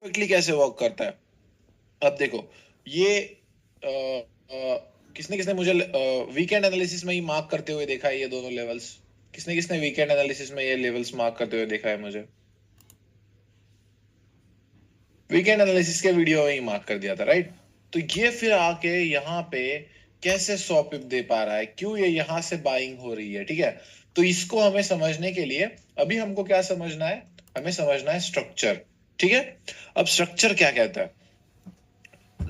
Quickly कैसे work करता है। अब देखो, ये किसने किसने मुझे वीकेंड एनालिसिस में ही मार्क करते हुए देखा है ये दोनों लेवल्स? किसने किसने वीकेंड एनालिसिस में ये लेवल्स मार्क करते हुए देखा है मुझे? वीकेंड एनालिसिस के वीडियो में ही मार्क कर दिया था, राइट? तो ये फिर आके यहाँ पे कैसे 100 पिप दे पा रहा है, क्यों ये यहाँ से बाइंग हो रही है, ठीक है? तो इसको हमें समझने के लिए अभी हमको क्या समझना है? हमें समझना है स्ट्रक्चर, ठीक है? अब स्ट्रक्चर क्या कहता है?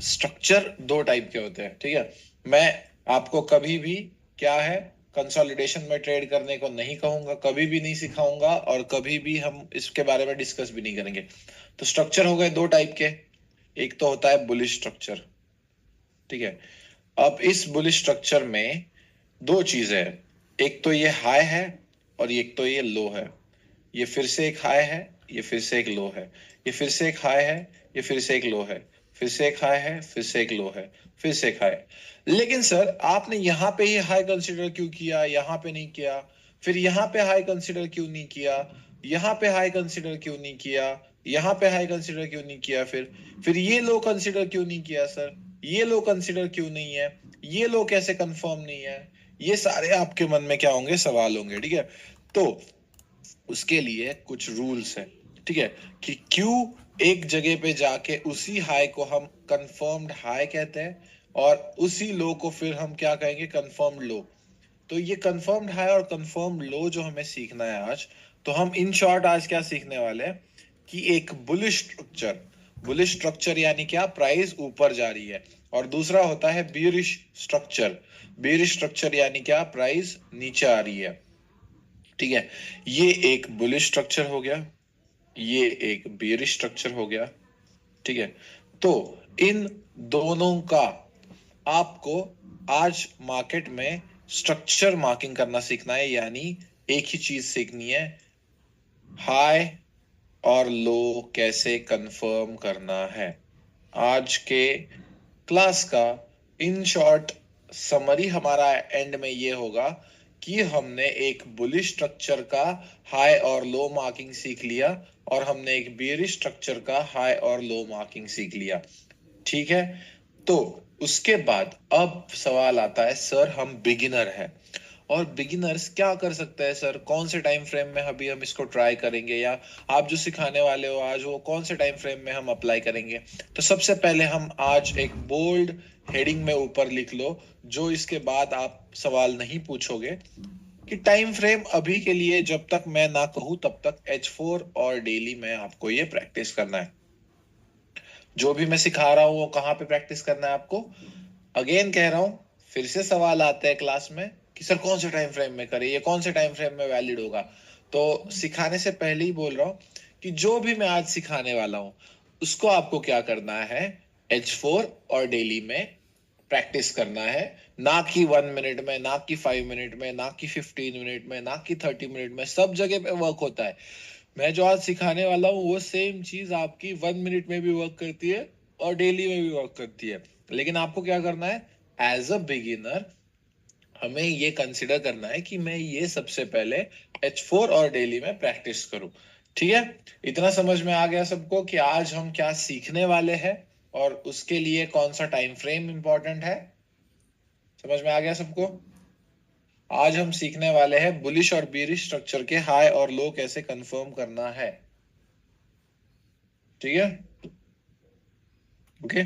स्ट्रक्चर दो टाइप के होते हैं, ठीक है? मैं आपको कभी भी क्या है, कंसोलिडेशन में ट्रेड करने को नहीं कहूंगा, कभी भी नहीं सिखाऊंगा, और कभी भी हम इसके बारे में डिस्कस भी नहीं करेंगे। तो स्ट्रक्चर हो गए दो टाइप के। एक तो होता है बुलिश स्ट्रक्चर, ठीक है? अब इस बुलिश स्ट्रक्चर में दो चीजें हैं। एक तो ये हाई है और एक तो ये लो है। ये फिर से एक हाई है, ये फिर से एक लो है। ये फिर से एक हाई है, ये फिर से एक लो है। फिर से एक हाई है, फिर से एक लो है, फिर से एक हाई। लेकिन सर आपने यहाँ पे ही हाई कंसीडर क्यों किया, यहाँ पे नहीं किया? फिर यहाँ पे हाई कंसीडर क्यों नहीं किया? यहाँ पे हाई कंसीडर क्यों नहीं किया? यहाँ पे हाई कंसीडर क्यों नहीं किया? फिर ये लो कंसीडर क्यों नहीं किया सर? ये लो कंसीडर क्यों नहीं है? ये लो कैसे कंफर्म नहीं है? ये सारे आपके मन में क्या होंगे, सवाल होंगे, ठीक है? तो उसके लिए कुछ रूल्स है, ठीक है? कि क्यों एक जगह पे जाके उसी हाई को हम कंफर्म्ड हाई कहते हैं, और उसी लो को फिर हम क्या कहेंगे, कंफर्म्ड लो। तो ये कंफर्म्ड हाई और कंफर्म्ड लो जो हमें सीखना है आज, तो हम इन शॉर्ट आज क्या सीखने वाले हैं कि एक बुलिश स्ट्रक्चर, बुलिश स्ट्रक्चर यानी क्या, प्राइस ऊपर जा रही है, और दूसरा होता है बियरिश स्ट्रक्चर। बियरिश स्ट्रक्चर यानी क्या, प्राइस नीचे आ रही है, ठीक है? ये एक बुलिश स्ट्रक्चर हो गया, ये एक बेयरिश स्ट्रक्चर हो गया, ठीक है? तो इन दोनों का आपको आज मार्केट में स्ट्रक्चर मार्किंग करना सीखना है, यानी एक ही चीज सीखनी है, हाई और लो कैसे कंफर्म करना है। आज के क्लास का इन शॉर्ट समरी हमारा एंड में ये होगा कि हमने एक बुलिश स्ट्रक्चर का हाई और लो मार्किंग सीख लिया, और हमने एक बेयरिश स्ट्रक्चर का हाई और लो मार्किंग सीख लिया, ठीक है? तो उसके बाद अब सवाल आता है, सर हम बिगिनर हैं, और बिगिनर्स क्या कर सकते हैं सर, कौन से टाइम फ्रेम में अभी हम इसको ट्राई करेंगे, या आप जो सिखाने वाले हो आज वो कौन से टाइम फ्रेम में हम अप्लाई करेंगे? तो सबसे पहले हम आज एक बोल्ड हेडिंग में ऊपर लिख लो, जो इसके बाद आप सवाल नहीं पूछोगे, कि टाइम फ्रेम अभी के लिए जब तक मैं ना कहूं तब तक H4 और डेली में आपको ये प्रैक्टिस करना है। जो भी मैं सिखा रहा हूं वो कहाँ पे प्रैक्टिस करना है आपको? अगेन कह रहा हूं, फिर से सवाल आते हैं क्लास में कि सर कौन से टाइम फ्रेम में करें, ये कौन से टाइम फ्रेम में वैलिड होगा? तो सिखाने से पहले ही बोल रहा हूं कि जो भी मैं आज सिखाने वाला हूं उसको आपको क्या करना है, H4 और डेली में प्रैक्टिस करना है। ना कि 1 मिनट में, ना कि 5 मिनट में, ना कि 15 मिनट में, ना कि 30 मिनट में, सब जगह पे वर्क होता है। मैं जो आज सिखाने वाला हूँ वो सेम चीज आपकी 1 मिनट में भी वर्क करती है और डेली में भी वर्क करती है। लेकिन आपको क्या करना है, एज अ बिगिनर हमें ये कंसिडर करना है कि मैं ये सबसे पहले H4 और डेली में प्रैक्टिस करूं, ठीक है? इतना समझ में आ गया सबको कि आज हम क्या सीखने वाले हैं और उसके लिए कौन सा टाइम फ्रेम इंपॉर्टेंट है? समझ में आ गया सबको? आज हम सीखने वाले हैं बुलिश और बेरिश स्ट्रक्चर के हाई और लो कैसे कंफर्म करना है, ठीक है? Okay,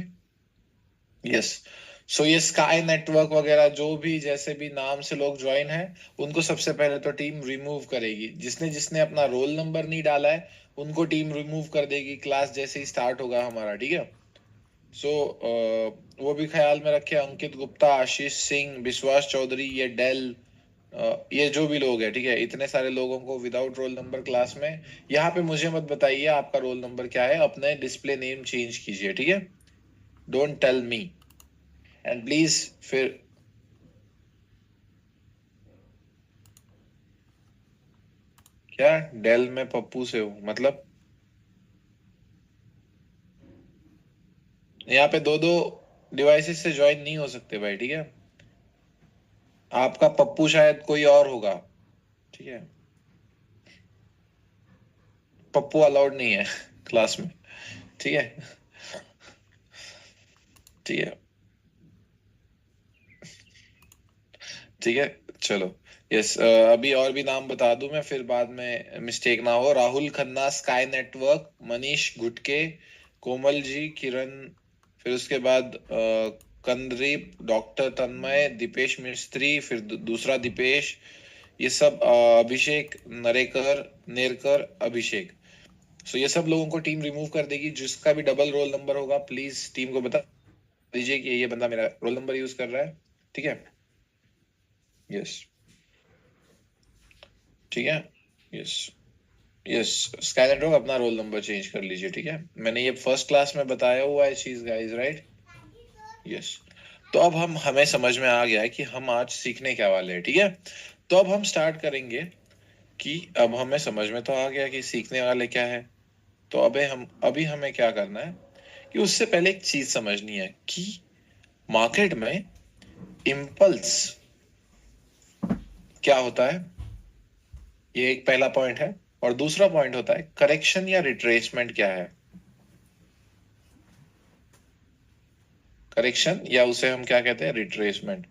yes. सो ये स्काई नेटवर्क वगैरह जो भी जैसे भी नाम से लोग ज्वाइन है, उनको सबसे पहले तो टीम रिमूव करेगी। जिसने जिसने अपना रोल नंबर नहीं डाला है उनको टीम रिमूव कर देगी क्लास जैसे ही स्टार्ट होगा हमारा, ठीक है? सो वो भी ख्याल में रखे, अंकित गुप्ता, आशीष सिंह, विश्वास चौधरी, ये डेल, ये जो भी लोग हैं, ठीक है? इतने सारे लोगों को विदाउट रोल नंबर क्लास में। यहाँ पे मुझे मत बताइए आपका रोल नंबर क्या है, अपने डिस्प्ले नेम चेंज कीजिए, ठीक है? Don't tell me, and please फिर क्या डेल में पप्पू से हूँ मतलब? यहाँ पे दो दो डिवाइसेस से ज्वाइन नहीं हो सकते भाई, ठीक है? आपका पप्पू शायद कोई और होगा, ठीक है? पप्पू अलाउड नहीं है क्लास में, ठीक है, ठीक है, ठीक है, चलो। यस, अभी और भी नाम बता दूं मैं, फिर बाद में मिस्टेक ना हो। राहुल खन्ना, स्काई नेटवर्क, मनीष गुटके, कोमल जी, किरण, फिर उसके बाद कंदरीप, डॉक्टर तन्मय, दीपेश मिस्त्री, फिर दूसरा दीपेश, ये सब अभिषेक नरेकर, नेरकर, अभिषेक। सो ये सब लोगों को टीम रिमूव कर देगी। जिसका भी डबल रोल नंबर होगा प्लीज टीम को बता दीजिए कि ये बंदा मेरा रोल नंबर यूज कर रहा है। ठीक है, यस, ठीक है, यस, यस। स्काई नेटवर्क अपना रोल नंबर चेंज कर लीजिए। ठीक है, मैंने ये फर्स्ट क्लास में बताया हुआ है चीज गाइस, राइट? यस। तो अब हम हमें समझ में आ गया है कि हम आज सीखने क्या वाले हैं। ठीक है, तो अब हम स्टार्ट करेंगे कि अब हमें समझ में तो आ गया कि सीखने वाले क्या है। तो अभी हमें क्या करना है कि उससे पहले एक चीज समझनी है कि मार्केट में इम्पल्स क्या होता है। ये एक पहला पॉइंट है। और दूसरा पॉइंट होता है करेक्शन या रिट्रेसमेंट क्या है। करेक्शन या उसे हम क्या कहते हैं, रिट्रेसमेंट।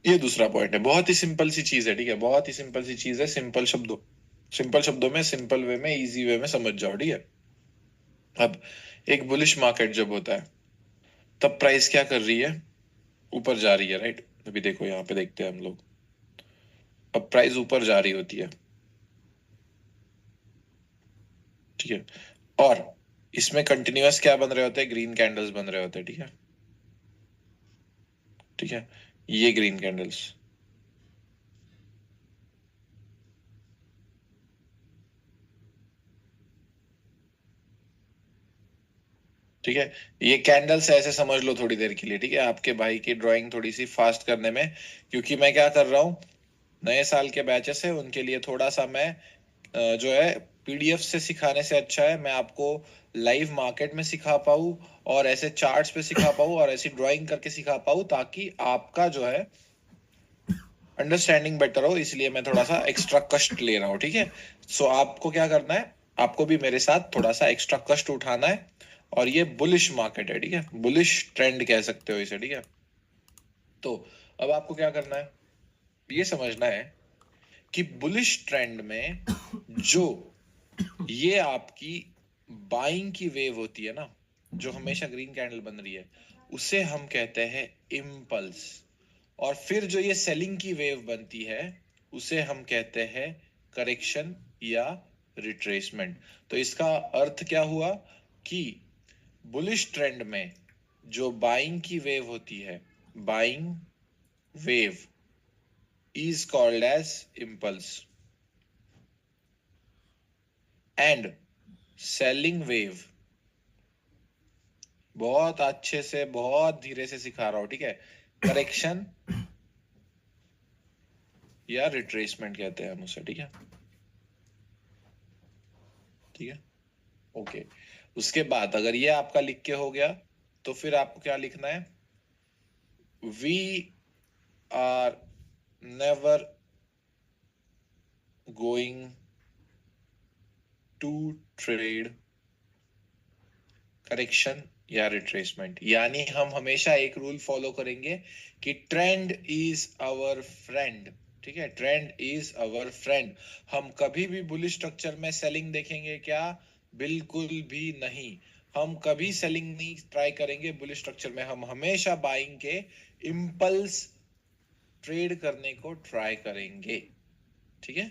ये दूसरा पॉइंट है। बहुत ही सिंपल सी चीज है। ठीक है, बहुत ही सिंपल सी चीज है। सिंपल शब्दों में, सिंपल वे में, इजी वे में समझ जाओ। ठीक है, अब एक बुलिश मार्केट जब होता है तब प्राइस क्या कर रही है, ऊपर जा रही है, राइट? अभी देखो, यहाँ पे देखते हैं हम लोग। अब प्राइस ऊपर जा रही होती है, ठीक है, और इसमें कंटिन्यूअस क्या बन रहे होते हैं, ग्रीन कैंडल्स बन रहे होते हैं। ठीक है, ठीक है, ये ग्रीन कैंडल्स, ठीक है, ये कैंडल्स ऐसे समझ लो थोड़ी देर के लिए। ठीक है, आपके भाई की ड्राइंग थोड़ी सी फास्ट करने में, क्योंकि मैं क्या कर रहा हूँ, नए साल के बैचेस है उनके लिए थोड़ा सा मैं जो है पीडीएफ से सिखाने से अच्छा है मैं आपको लाइव मार्केट में सिखा पाऊँ, और ऐसे चार्ट्स पे सिखा पाऊँ, और ऐसी ड्राइंग करके सिखा पाऊँ, ताकि आपका जो है अंडरस्टैंडिंग बेटर हो। इसलिए मैं थोड़ा सा एक्स्ट्रा कष्ट ले रहा हूँ। ठीक है, सो आपको क्या करना है, आपको भी मेरे साथ थोड़ा सा एक्स्ट्रा कष्ट उठाना है। और ये बुलिश मार्केट है, ठीक है, बुलिश ट्रेंड कह सकते हो इसे। ठीक है, तो अब आपको क्या करना है, ये समझना है कि बुलिश ट्रेंड में जो ये आपकी बाइंग की वेव होती है ना, जो हमेशा ग्रीन कैंडल बन रही है, उसे हम कहते हैं इम्पल्स। और फिर जो ये सेलिंग की वेव बनती है, उसे हम कहते हैं करेक्शन या रिट्रेसमेंट। तो इसका अर्थ क्या हुआ कि बुलिश ट्रेंड में जो बाइंग की वेव होती है, buying wave is called as impulse, and selling wave, बहुत अच्छे से बहुत धीरे से सिखा रहा हूं, ठीक है, करेक्शन या रिट्रेसमेंट कहते हैं हम उसे। ठीक है, ठीक है, ओके। उसके बाद अगर ये आपका लिख के हो गया, तो फिर आपको क्या लिखना है, we are never going to trade correction या रिट्रेसमेंट। यानी हम हमेशा एक रूल फॉलो करेंगे कि ट्रेंड इज आवर फ्रेंड। ठीक है, ट्रेंड इज आवर फ्रेंड। हम कभी भी बुलिश स्ट्रक्चर में सेलिंग देखेंगे क्या, बिल्कुल भी नहीं। हम कभी सेलिंग नहीं ट्राई करेंगे बुलिश स्ट्रक्चर में, हम हमेशा बाइंग के इम्पल्स ट्रेड करने को ट्राई करेंगे। ठीक है,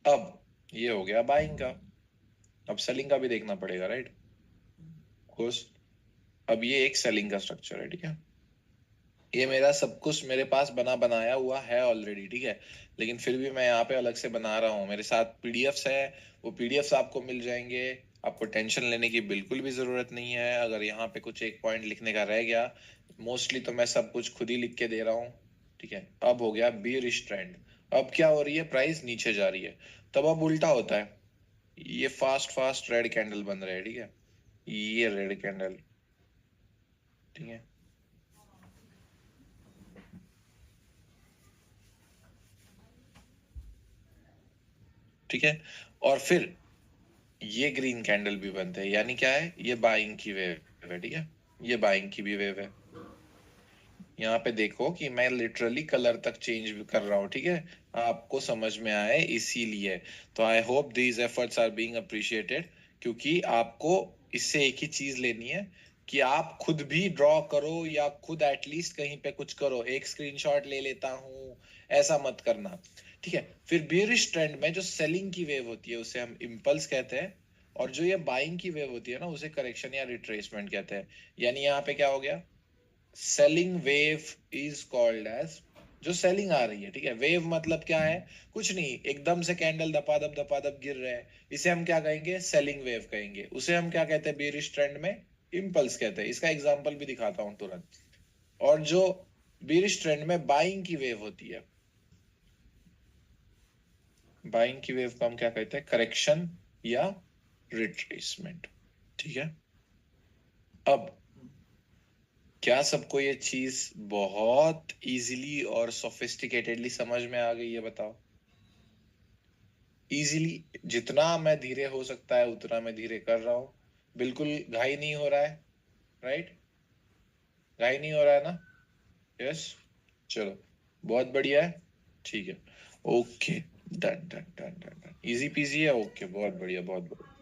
अब ये हो गया बाइंग का। अब सेलिंग का भी देखना पड़ेगा, राइट? कोर्स, अब ये एक सेलिंग का स्ट्रक्चर है। ठीक है, ये मेरा सब कुछ मेरे पास बना बनाया हुआ है ऑलरेडी। ठीक है, लेकिन फिर भी मैं यहाँ पे अलग से बना रहा हूँ। मेरे साथ पीडीएफ्स है, वो पीडीएफ्स आपको मिल जाएंगे। आपको टेंशन लेने की बिल्कुल भी जरूरत नहीं है अगर यहाँ पे कुछ एक पॉइंट लिखने का रह गया। मोस्टली तो मैं सब कुछ खुद ही लिख के दे रहा हूँ। ठीक है, अब हो गया बियरिश ट्रेंड। अब क्या हो रही है, प्राइस नीचे जा रही है। तब अब उल्टा होता है, ये फास्ट फास्ट रेड कैंडल बन रहे हैं। ठीक है, ये रेड कैंडल, ठीक है, ठीक है, और फिर ये ग्रीन कैंडल भी बनते हैं, यानी क्या है, ये बाइंग की वेव है, ठीक है, ये बाइंग की भी वेव है। यहाँ पे देखो कि मैं लिटरली कलर तक चेंज भी कर रहा हूँ, ठीक है, आपको समझ में आए इसीलिए। तो I hope these efforts are being appreciated, क्योंकि आपको इससे एक ही चीज लेनी है कि आप खुद भी ड्रॉ करो या खुद एटलीस्ट कहीं पे कुछ करो, एक स्क्रीनशॉट ले लेता हूँ ऐसा मत करना, ठीक है। फिर बेयरिश ट्रेंड में जो सेलिंग की वेव होती है उसे हम इम्पल्स कहते हैं, और जो ये बाइंग की वेव होती है ना उसे करेक्शन या रिट्रेसमेंट कहते हैं। यानी यहाँ पे क्या हो गया, selling wave is called as, जो सेलिंग आ रही है, ठीक है, वेव मतलब क्या है, कुछ नहीं, एकदम से कैंडल दपादप गिर रहे हैं, इसे हम क्या कहेंगे, सेलिंग वेव कहेंगे। उसे हम क्या कहते हैं बेयरिश ट्रेंड में, इम्पल्स कहते हैं। इसका एग्जांपल भी दिखाता हूं तुरंत। और जो बेयरिश ट्रेंड में बाइंग की वेव होती है, बाइंग की वेव को हम क्या कहते हैं, करेक्शन या रिट्रेसमेंट, ठीक है। अब क्या सबको ये चीज बहुत इजीली और सोफिस्टिकेटेडली समझ में आ गई है, बताओ। इजीली, जितना मैं धीरे हो सकता है उतना मैं धीरे कर रहा हूं, बिल्कुल घाई नहीं हो रहा है, राइट, घाई नहीं हो रहा है ना, यस, चलो बहुत बढ़िया है, ठीक है, okay, done done done done done, easy PG है, ओके, बहुत बढ़िया बहुत बढ़िया,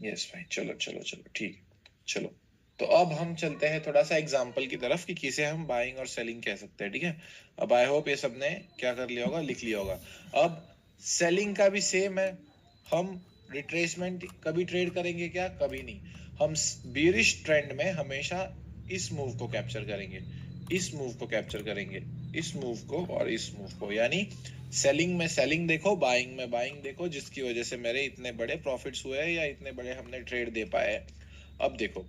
यस भाई, चलो चलो चलो ठीक, चलो। तो अब हम चलते हैं थोड़ा सा एग्जाम्पल की तरफ कि किसे हम बाइंग और सेलिंग कह सकते हैं, ठीक है। अब आई होप ये सबने क्या कर लिया होगा, लिख लिया होगा। अब सेलिंग का भी सेम है, हम रिट्रेसमेंट कभी ट्रेड करेंगे क्या, कभी नहीं। हम बेयरिश ट्रेंड में हमेशा इस मूव को कैप्चर करेंगे, इस मूव को कैप्चर करेंगे, इस मूव को और इस मूव को, यानी सेलिंग में सेलिंग देखो, बाइंग में बाइंग देखो, जिसकी वजह से मेरे इतने बड़े प्रॉफिट्स हुए हैं या इतने बड़े हमने ट्रेड दे पाए हैं। अब देखो,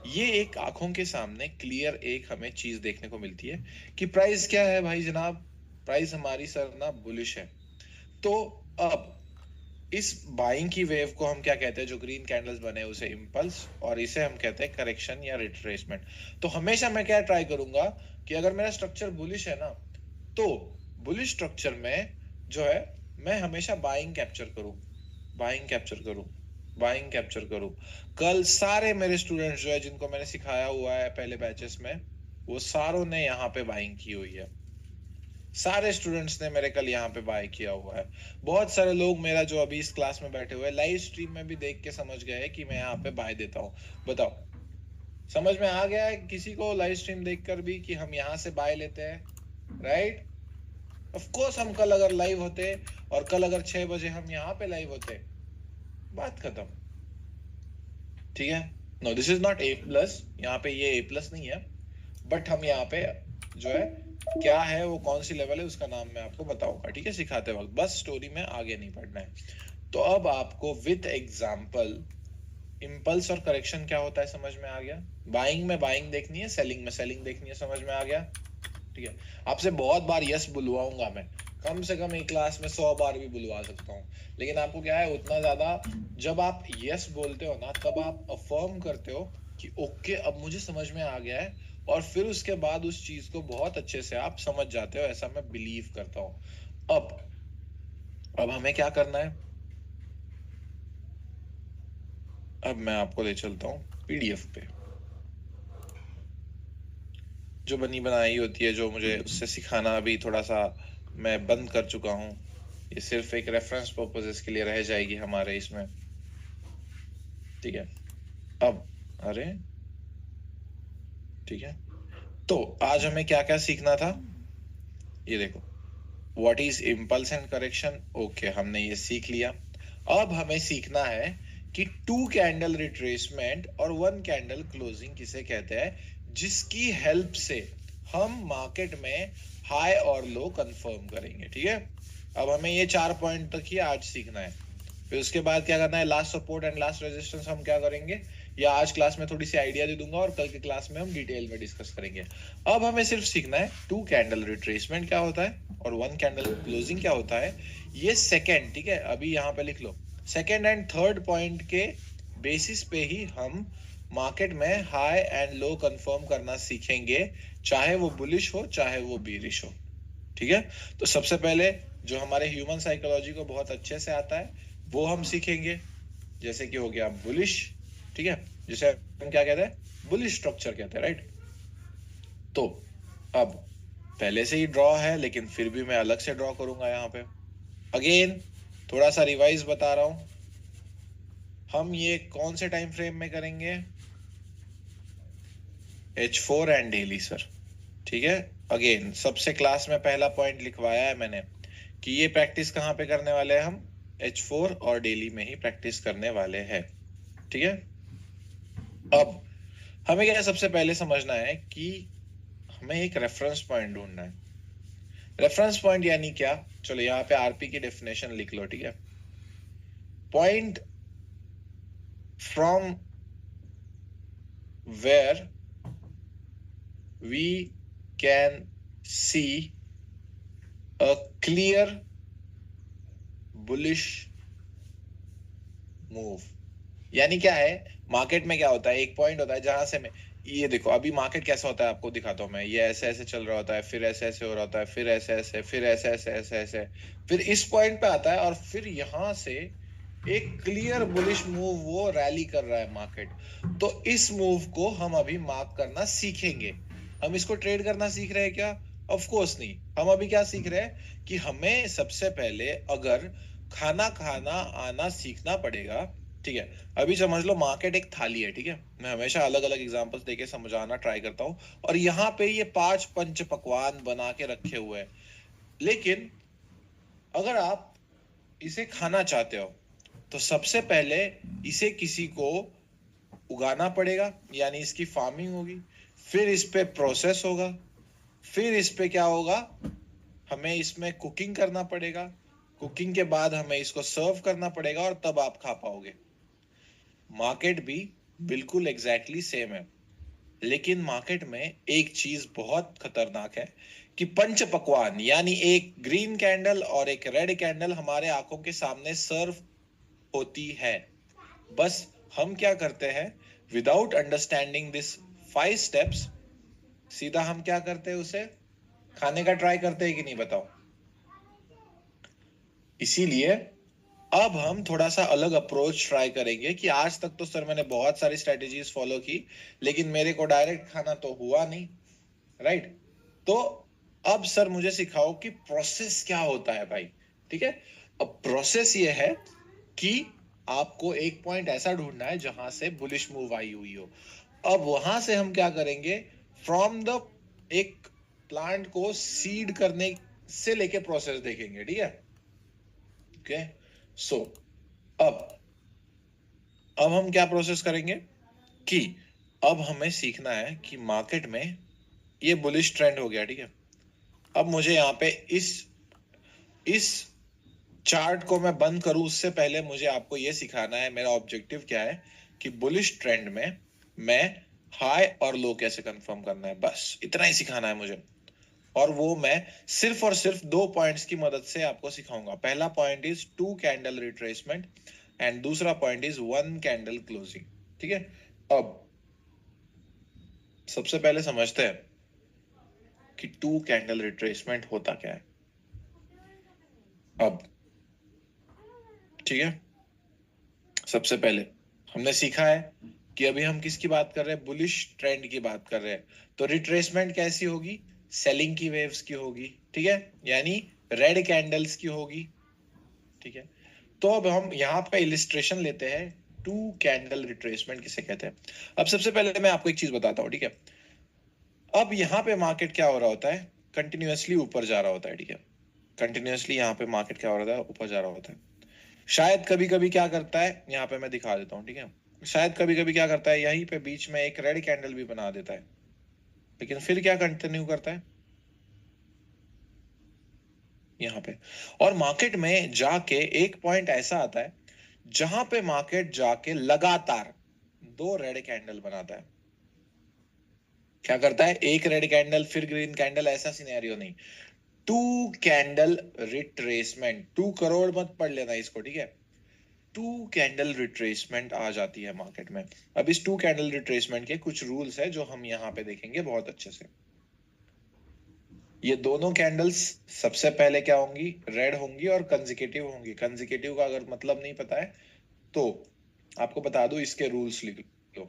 ये एक आंखों के सामने क्लियर एक हमें चीज देखने को मिलती है कि प्राइस क्या है भाई जनाब, प्राइस हमारी सर ना बुलिश है। तो अब इस बाइंग की वेव को हम क्या कहते हैं, जो ग्रीन कैंडल्स बने उसे इम्पल्स, और इसे हम कहते हैं करेक्शन या रिट्रेसमेंट। तो हमेशा मैं क्या ट्राई करूंगा कि अगर मेरा स्ट्रक्चर बुलिश है ना, तो बुलिश स्ट्रक्चर में जो है मैं हमेशा बाइंग कैप्चर करूं, बाइंग कैप्चर करूं, बाइंग कैप्चर करूं। कल सारे मेरे स्टूडेंट्स जो है जिनको मैंने सिखाया हुआ है पहले बैचेस में, वो सारों ने यहाँ पे बाइंग की हुई है, सारे स्टूडेंट्स ने मेरे कल यहाँ पे बाय किया हुआ है। बहुत सारे लोग मेरा जो अभी इस क्लास में बैठे हुए लाइव स्ट्रीम में भी देख के समझ गए कि मैं यहाँ पे बाय देता हूँ। बताओ, समझ में आ गया है किसी को लाइव स्ट्रीम देखकर भी कि हम यहाँ से बाय लेते हैं, राइट। ऑफ कोर्स हम कल अगर लाइव होते और कल अगर 6 बजे हम यहाँ पे लाइव होते, बात खत्म, ठीक है। No, this is not a plus, यहाँ पे ये ए प्लस नहीं है, बट हम यहाँ पे जो है क्या है वो कौन सी लेवल है उसका नाम मैं आपको बताऊंगा, ठीक है, सिखाते वक्त, बस स्टोरी में आगे नहीं बढ़ना है। तो अब आपको विद एग्जांपल इम्पल्स और करेक्शन क्या होता है समझ में आ गया, बाइंग में बाइंग देखनी है, सेलिंग में सेलिंग देखनी है, समझ में आ गया, ठीक है। आपसे बहुत बार यस बुलवाऊंगा मैं, कम से कम एक क्लास में 100 बार भी बुलवा सकता हूँ, लेकिन आपको क्या है उतना ज्यादा, जब आप यस बोलते हो ना तब आप अफर्म करते हो कि ओके अब मुझे समझ में आ गया है, और फिर उसके बाद उस चीज को बहुत अच्छे से आप समझ जाते हो, ऐसा मैं बिलीव करता हूँ। अब हमें क्या करना है, अब मैं आपको ले चलता हूँ पीडीएफ पे, जो बनी बनाई होती है, जो मुझे उससे सिखाना अभी थोड़ा सा मैं बंद कर चुका हूँ, ये सिर्फ एक रेफरेंस पर्पसेस के लिए रह जाएगी हमारे इसमें, ठीक है। अब अरे ठीक है, तो आज हमें क्या क्या सीखना था, ये देखो, what is impulse and correction, okay हमने ये सीख लिया। अब हमें सीखना है कि 2 कैंडल रिट्रेसमेंट और 1 कैंडल क्लोजिंग किसे कहते हैं, जिसकी हेल्प से हम मार्केट में हाई और लो कंफर्म करेंगे, ठीक है। अब हमें ये 4 पॉइंट तक ही आज सीखना है, फिर उसके बाद क्या करना है, last support and last resistance हम क्या करेंगे, या आज क्लास में थोड़ी सी आइडिया दे दूंगा और कल की क्लास में हम डिटेल में डिस्कस करेंगे। अब हमें सिर्फ सीखना है 2 कैंडल रिट्रेसमेंट क्या होता है और 1 कैंडल क्लोजिंग क्या होता है, ये सेकंड, ठीक है, अभी यहाँ पे लिख लो, सेकंड एंड थर्ड पॉइंट के बेसिस पे ही हम मार्केट में हाई एंड लो कंफर्म करना सीखेंगे, चाहे वो बुलिश हो चाहे वो बीरिश हो, ठीक है। तो सबसे पहले जो हमारे ह्यूमन साइकोलॉजी को बहुत अच्छे से आता है वो हम सीखेंगे, जैसे कि हो गया बुलिश, ठीक है, जिसे हम क्या कहते हैं, बुलिश स्ट्रक्चर कहते हैं, राइट। तो अब पहले से ही ड्रॉ है लेकिन फिर भी मैं अलग से ड्रॉ करूंगा यहाँ पे। अगेन थोड़ा सा रिवाइज बता रहा हूं, हम ये कौन से टाइम फ्रेम में करेंगे, H4 एंड डेली सर, ठीक है। अगेन सबसे क्लास में पहला पॉइंट लिखवाया है मैंने कि ये प्रैक्टिस कहाँ पे करने वाले हैं हम, H4 और डेली में ही प्रैक्टिस करने वाले हैं, ठीक है। अब हमें क्या सबसे पहले समझना है कि हमें एक रेफरेंस पॉइंट ढूंढना है। रेफरेंस पॉइंट यानी क्या, चलो यहाँ पे आरपी की डेफिनेशन लिख लो, ठीक है। Point from where we can see a clear bullish move. यानी क्या है, मार्केट में क्या होता है, एक पॉइंट होता है जहां से मैं, ये देखो अभी मार्केट कैसा होता है आपको दिखाता हूं मैं, ये ऐसे ऐसे चल रहा होता है, फिर ऐसे ऐसे हो रहा होता है, फिर ऐसे ऐसे, फिर ऐसे ऐसे ऐसे ऐसे, फिर इस पॉइंट पे आता है और फिर यहां से एक क्लियर बुलिश मूव वो रैली कर रहा है मार्केट। तो इस मूव को हम अभी मार्क करना सीखेंगे। हम इसको ट्रेड करना सीख रहे हैं क्या, ऑफ कोर्स नहीं। हम अभी क्या सीख रहे हैं कि हमें सबसे पहले अगर खाना खाना आना सीखना पड़ेगा, ठीक है। अभी समझ लो मार्केट एक थाली है, ठीक है, मैं हमेशा अलग अलग एग्जांपल्स देके समझाना ट्राई करता हूँ, और यहाँ पे ये 5 पंच पकवान बना के रखे हुए हैं। लेकिन अगर आप इसे खाना चाहते हो तो सबसे पहले इसे किसी को उगाना पड़ेगा, यानी इसकी फार्मिंग होगी, फिर इस पे प्रोसेस होगा, फिर इस पे क्या होगा, हमें इसमें कुकिंग करना पड़ेगा, कुकिंग के बाद हमें इसको सर्व करना पड़ेगा और तब आप खा पाओगे। मार्केट भी बिल्कुल एग्जैक्टली सेम है, लेकिन मार्केट में एक चीज बहुत खतरनाक है कि पंच पकवान यानी एक ग्रीन कैंडल और एक रेड कैंडल हमारे आंखों के सामने सर्व होती है। बस हम क्या करते हैं, विदाउट अंडरस्टैंडिंग दिस 5 स्टेप्स, सीधा हम क्या करते हैं, उसे खाने का ट्राई करते हैं कि नहीं बताओ। इसीलिए अब हम थोड़ा सा अलग अप्रोच ट्राई करेंगे कि आज तक तो सर मैंने बहुत सारी स्ट्रेटेजीज फॉलो की लेकिन मेरे को डायरेक्ट खाना तो हुआ नहीं, राइट। तो अब सर मुझे सिखाओ कि प्रोसेस क्या होता है भाई, ठीक है। अब प्रोसेस ये है कि आपको एक पॉइंट ऐसा ढूंढना है जहां से बुलिश मूव आई हुई हो। अब वहां से हम क्या करेंगे, फ्रॉम द एक प्लांट को सीड करने से लेके प्रोसेस देखेंगे, ठीक है। ओके, सो अब अब हम क्या प्रोसेस करेंगे कि अब हमें सीखना है कि मार्केट में ये बुलिश ट्रेंड हो गया, ठीक है। अब मुझे यहाँ पे इस चार्ट को मैं बंद करूं उससे पहले मुझे आपको ये सिखाना है, मेरा ऑब्जेक्टिव क्या है कि बुलिश ट्रेंड में मैं हाई और लो कैसे कंफर्म करना है, बस इतना ही सिखाना है मुझे। और वो मैं सिर्फ और सिर्फ 2 पॉइंट्स की मदद से आपको सिखाऊंगा। पहला point is 2 candle retracement and दूसरा पॉइंट इज 1 कैंडल क्लोजिंग, ठीक है। अब सबसे पहले समझते हैं कि 2 कैंडल रिट्रेसमेंट होता क्या है। अब ठीक है, सबसे पहले हमने सीखा है कि अभी हम किसकी बात कर रहे हैं, बुलिश ट्रेंड की बात कर रहे हैं। तो रिट्रेसमेंट कैसी होगी, सेलिंग की वेव्स की होगी, ठीक है, यानी रेड कैंडल्स की होगी, ठीक है। तो अब हम यहाँ पे इलिस्ट्रेशन लेते हैं, 2 कैंडल रिट्रेसमेंट किसे कहते हैं। अब सबसे पहले मैं आपको एक चीज बताता हूँ, ठीक है। अब यहाँ पे मार्केट क्या हो रहा होता है, कंटिन्यूअसली ऊपर जा रहा होता है, ठीक है। कंटिन्यूअसली यहाँ पे मार्केट क्या हो रहा है, ऊपर जा रहा होता है। शायद कभी कभी क्या करता है, यहाँ पे मैं दिखा देता हूँ, ठीक है। शायद कभी कभी क्या करता है, यहीं पे बीच में एक रेड कैंडल भी बना देता है, लेकिन फिर क्या कंटिन्यू करता है यहाँ पे। और मार्केट में जाके एक पॉइंट ऐसा आता है जहां पे मार्केट जाके लगातार 2 रेड कैंडल बनाता है। क्या करता है, एक रेड कैंडल फिर ग्रीन कैंडल, ऐसा सिनेरियो नहीं, 2 कैंडल रिट्रेसमेंट, 2 करोड़ मत पढ़ लेना इसको, ठीक है। 2 कैंडल रिट्रेसमेंट आ जाती है मार्केट में। अब इस 2 कैंडल रिट्रेसमेंट के कुछ रूल्स है जो हम यहाँ पे देखेंगे बहुत अच्छे से। ये दोनों कैंडल्स सबसे पहले क्या होंगी, रेड होंगी और कंसेक्यूटिव होंगी। कंसेक्यूटिव का अगर मतलब नहीं पता है तो आपको बता दो, इसके रूल्स लिख लो।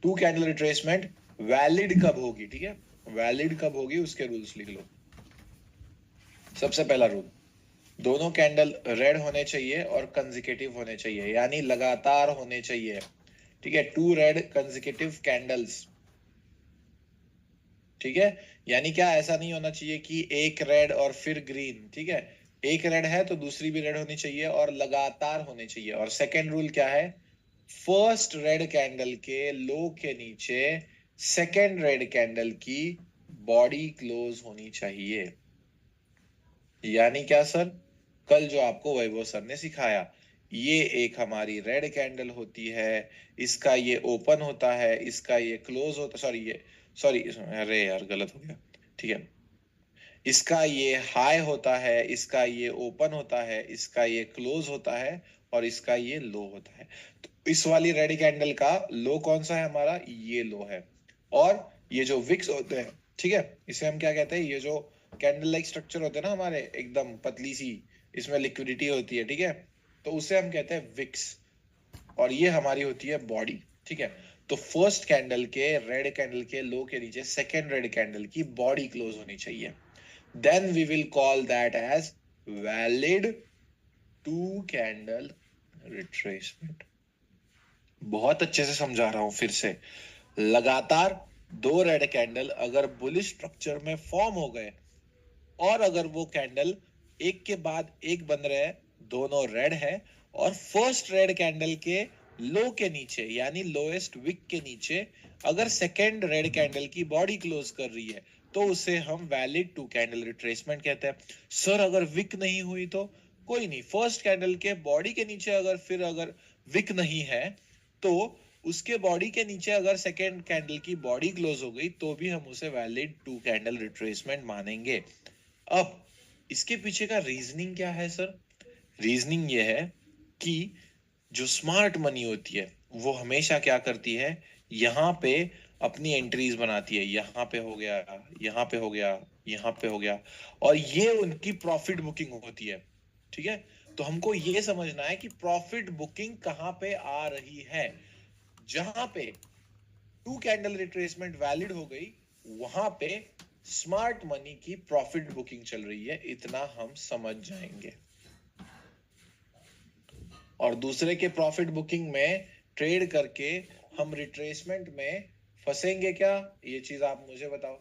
टू कैंडल रिट्रेसमेंट वैलिड कब होगी, ठीक है, वैलिड कब होगी उसके रूल्स लिख लो। सबसे पहला रूल, दोनों कैंडल रेड होने चाहिए और कंसेक्यूटिव होने चाहिए, यानी लगातार होने चाहिए, ठीक है। टू रेड कंसेक्यूटिव कैंडल्स, ठीक है। यानी क्या, ऐसा नहीं होना चाहिए कि एक रेड और फिर ग्रीन, ठीक है। एक रेड है तो दूसरी भी रेड होनी चाहिए और लगातार होने चाहिए। और सेकेंड रूल क्या है, फर्स्ट रेड कैंडल के लो के नीचे सेकेंड रेड कैंडल की बॉडी क्लोज होनी चाहिए। यानी क्या सर, कल जो आपको वैभव सर ने सिखाया, ये एक हमारी रेड कैंडल होती है, इसका ये ओपन होता है, इसका ये क्लोज होता, सॉरी, अरे यार गलत हो गया, ठीक है। इसका ये हाई होता है, इसका ये ओपन होता है, इसका ये क्लोज होता है और इसका ये लो होता है। तो इस वाली रेड कैंडल का लो कौन सा है हमारा, ये लो है। और ये जो विक्स होते हैं, ठीक है, इसे हम क्या कहते हैं, ये जो कैंडल लाइक स्ट्रक्चर होते हैं ना हमारे, एकदम पतली सी, इसमें लिक्विडिटी होती है, ठीक है, तो उसे हम कहते हैं विक्स। और ये हमारी होती है बॉडी, ठीक है। तो फर्स्ट कैंडल के, रेड कैंडल के लो के नीचे सेकेंड रेड कैंडल की बॉडी क्लोज होनी चाहिए। then we will call that as valid two candle retracement। बहुत अच्छे से समझा रहा हूं फिर से, लगातार दो रेड कैंडल अगर बुलिश स्ट्रक्चर में फॉर्म हो गए और अगर वो कैंडल एक के बाद एक बन रहे हैं, दोनों रेड है, और फर्स्ट रेड कैंडल के लो के नीचे यानी लोएस्ट विक के नीचे अगर सेकेंड रेड कैंडल की बॉडी क्लोज कर रही है, तो उसे हम वैलिड टू कैंडल रिट्रेसमेंट कहते हैं। सर अगर विक नहीं हुई तो, कोई नहीं, फर्स्ट कैंडल के बॉडी के नीचे अगर विक नहीं है तो उसके बॉडी के नीचे अगर सेकेंड कैंडल की बॉडी क्लोज हो गई तो भी हम उसे वैलिड टू कैंडल रिट्रेसमेंट मानेंगे। अब इसके पीछे का रीजनिंग क्या है सर, रीजनिंग ये है कि जो स्मार्ट मनी होती है वो हमेशा क्या करती है, यहाँ पे अपनी एंट्रीज बनाती है, यहाँ पे हो गया, यहाँ पे हो गया, यहाँ पे हो गया, और ये उनकी प्रॉफिट बुकिंग होती है, ठीक है। तो हमको ये समझना है कि प्रॉफिट बुकिंग कहाँ पे आ रही है। जहां पे टू कैंडल रिट्रेसमेंट वैलिड हो गई, वहां पे स्मार्ट मनी की प्रॉफिट बुकिंग चल रही है, इतना हम समझ जाएंगे। और दूसरे के प्रॉफिट बुकिंग में ट्रेड करके हम रिट्रेसमेंट में फंसेंगे क्या, ये चीज आप मुझे बताओ।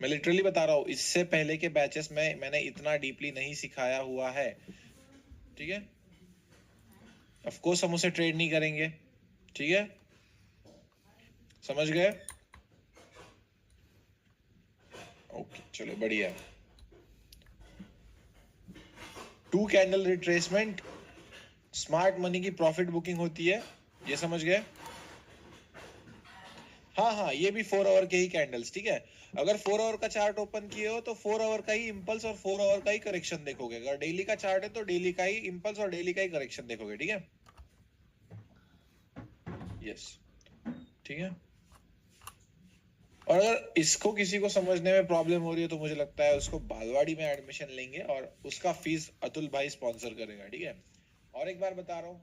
मैं लिटरली बता रहा हूं, इससे पहले के बैचेस में मैंने इतना डीपली नहीं सिखाया हुआ है, ठीक है। ऑफ कोर्स हम उसे ट्रेड नहीं करेंगे, ठीक है, समझ गए। ओके चलो बढ़िया। Two candle retracement smart money की प्रॉफिट बुकिंग होती है, ये समझ गए। हाँ हाँ, ये भी 4 आवर के ही कैंडल्स, ठीक है। अगर 4 आवर का चार्ट ओपन किए हो तो 4 आवर का ही इंपल्स और 4 आवर का ही करेक्शन देखोगे। अगर डेली का चार्ट है तो डेली का ही इंपल्स और डेली का ही करेक्शन देखोगे, ठीक है। यस, ठीक है। और अगर इसको किसी को समझने में प्रॉब्लम हो रही है तो मुझे लगता है उसको बालवाड़ी में एडमिशन लेंगे और उसका फीस अतुल भाई स्पॉन्सर करेगा, ठीक है। और एक बार बता रहा हूँ,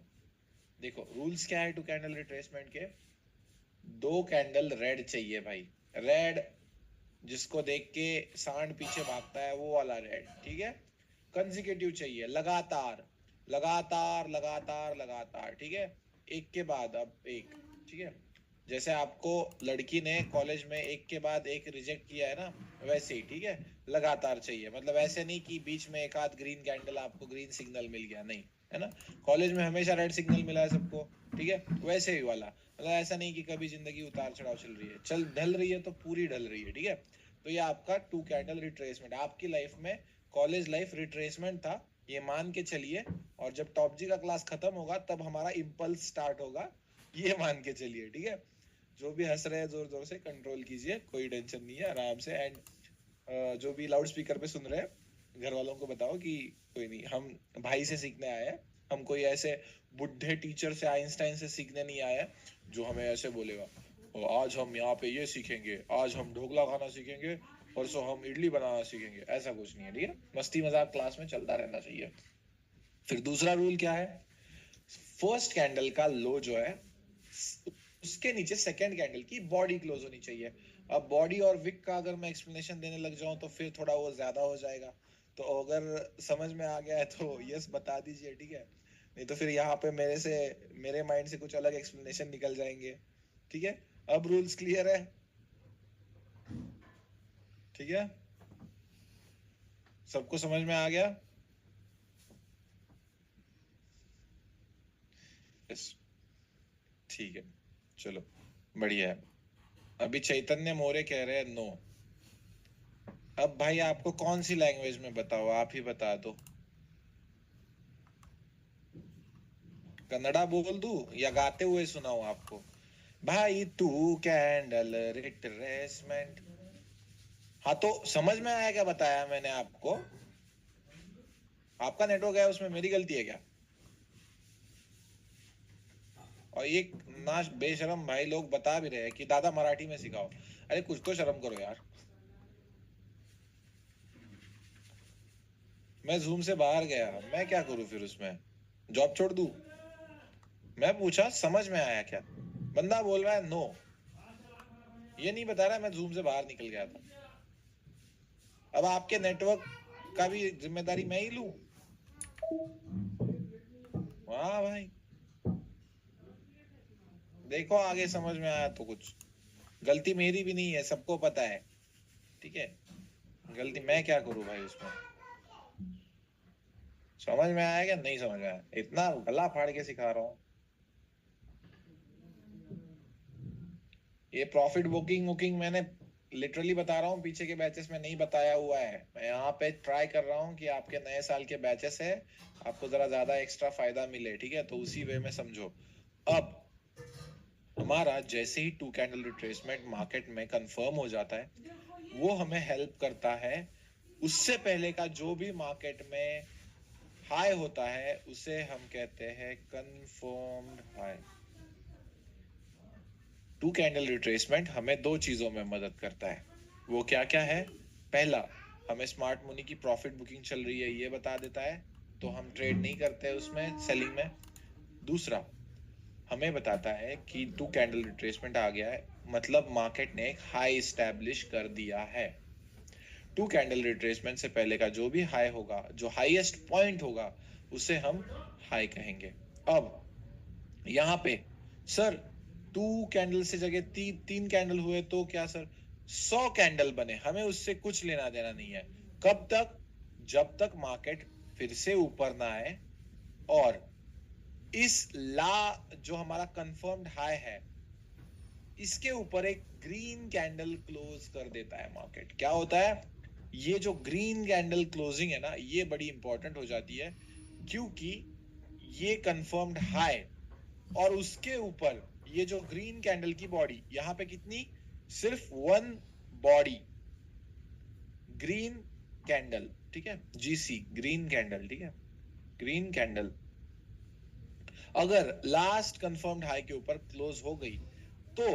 देखो रूल्स क्या है टू कैंडल रिट्रेसमेंट के, दो कैंडल रेड चाहिए भाई, रेड जिसको देख के सांड पीछे भागता है वो वाला रेड, ठीक है। कंसेक्यूटिव चाहिए, लगातार लगातार लगातार लगातार, ठीक है, एक के बाद अब एक, ठीक है। जैसे आपको लड़की ने कॉलेज में एक के बाद एक रिजेक्ट किया है ना, वैसे ही, ठीक है, लगातार चाहिए। मतलब ऐसे नहीं कि बीच में एक आध ग्रीन कैंडल आपको ग्रीन सिग्नल मिल गया, नहीं, है ना। कॉलेज में हमेशा रेड सिग्नल मिला है सबको, ठीक है, वैसे ही वाला। मतलब ऐसा नहीं कि कभी जिंदगी उतार चढ़ाव चल रही है, चल ढल रही है तो पूरी ढल रही है, ठीक है। तो ये आपका टू कैंडल रिट्रेसमेंट आपकी लाइफ में, कॉलेज लाइफ रिट्रेसमेंट था, ये मान के चलिए। और जब टॉप जी का क्लास खत्म होगा तब हमारा इम्पल्स स्टार्ट होगा, ये मान के चलिए, ठीक है। जो भी हंस रहे हैं जोर जोर से कंट्रोल कीजिए, कोई टेंशन नहीं है, आराम से। एंड जो भी लाउड स्पीकर पे सुन रहे हैं घर वालों को बताओ कि कोई नहीं, हम भाई से सीखने आए हैं, हम कोई ऐसे बुढ़े टीचर से, आइंस्टाइन से सीखने नहीं आए हैं जो हमें ऐसे बोलेगा आज हम यहाँ पे ये सीखेंगे, आज हम ढोकला खाना सीखेंगे, परसों हम इडली बनाना सीखेंगे, ऐसा कुछ नहीं है, ठीक है। मस्ती मजाक क्लास में चलता रहना चाहिए। फिर दूसरा रूल क्या है, फर्स्ट कैंडल का लो जो है उसके नीचे सेकंड कैंडल की बॉडी क्लोज होनी चाहिए। अब बॉडी और विक का अगर मैं एक्सप्लेनेशन देने लग जाऊं तो फिर थोड़ा वो ज्यादा हो जाएगा, तो अगर समझ में आ गया है तो यस बता दीजिए, ठीक है। नहीं तो फिर यहाँ पे मेरे माइंड से कुछ अलग एक्सप्लेनेशन निकल जाएंगे, ठीक है। अब रूल्स क्लियर है, ठीक है, सबको समझ में आ गया? यस, ठीक है, चलो बढ़िया है। अभी चैतन्य मोरे कह रहे हैं नो। अब भाई आपको कौन सी लैंग्वेज में बताओ, आप ही बता दो। कन्नड़ा बोल दूं या गाते हुए सुनाऊं आपको? भाई तू कैंडल रिट्रेसमेंट। हाँ तो समझ में आया क्या बताया मैंने आपको? आपका नेटवर्क है उसमें मेरी गलती है क्या? और ये ना बेशरम भाई लोग बता भी रहे हैं कि दादा मराठी में सिखाओ। अरे कुछ तो शर्म करो यार। मैं जूम से बाहर गया, मैं क्या करूं फिर उसमें? जॉब छोड़ दूं? मैं पूछा समझ में आया क्या, बंदा बोल रहा है नो। ये नहीं बता रहा मैं जूम से बाहर निकल गया था। अब आपके नेटवर्क का भी जिम्मेदारी मैं ही लूं? वाह भाई, देखो आगे समझ में आया तो कुछ। गलती मेरी भी नहीं है, सबको पता है, ठीक है। गलती मैं क्या करूं भाई उसमें? समझ में आया क्या नहीं समझ में आया? इतना गला फाड़ के सिखा रहा हूँ। ये प्रॉफिट बुकिंग बुकिंग मैंने लिटरली बता रहा हूँ, पीछे के बैचेस में नहीं बताया हुआ है। मैं यहाँ पे ट्राई कर रहा हूँ कि आपके नए साल के बैचेस है, आपको जरा ज्यादा एक्स्ट्रा फायदा मिले, ठीक है, तो उसी वे में समझो। अब हमारा जैसे ही टू कैंडल रिट्रेसमेंट मार्केट में कंफर्म हो जाता है, वो हमें हेल्प करता है उससे पहले का जो भी मार्केट में हाई होता है उसे हम कहते हैं confirmed high. Two candle retracement हमें दो चीजों में मदद करता है। वो क्या क्या है? पहला, हमें स्मार्ट मनी की प्रॉफिट बुकिंग चल रही है ये बता देता है, तो हम ट्रेड नहीं करते उसमें, सेलिंग में। दूसरा, हमें बताता है कि टू कैंडल रिट्रेसमेंट आ गया है, मतलब मार्केट ने एक हाई स्टैब्लिश कर दिया है। टू कैंडल रिट्रेसमेंट से पहले का जो भी हाई होगा, जो हाईएस्ट पॉइंट होगा, उसे हम हाई कहेंगे। अब यहाँ पे सर टू कैंडल से जगह तीन कैंडल हुए तो क्या सर 100 कैंडल बने, हमें उससे कुछ लेना देना नहीं है। कब तक? जब तक मार्केट फिर से ऊपर ना आए और इस जो हमारा कंफर्म्ड हाई है इसके ऊपर एक ग्रीन कैंडल क्लोज कर देता है मार्केट। क्या होता है? ये जो ग्रीन कैंडल क्लोजिंग है ना, ये बड़ी इंपॉर्टेंट हो जाती है, क्योंकि ये कंफर्म्ड हाई और उसके ऊपर ये जो ग्रीन कैंडल की बॉडी, यहां पे कितनी? सिर्फ वन बॉडी, ग्रीन कैंडल, ठीक है, जीसी ग्रीन कैंडल, ठीक है, ग्रीन कैंडल अगर लास्ट कंफर्म्ड हाई के ऊपर क्लोज हो गई तो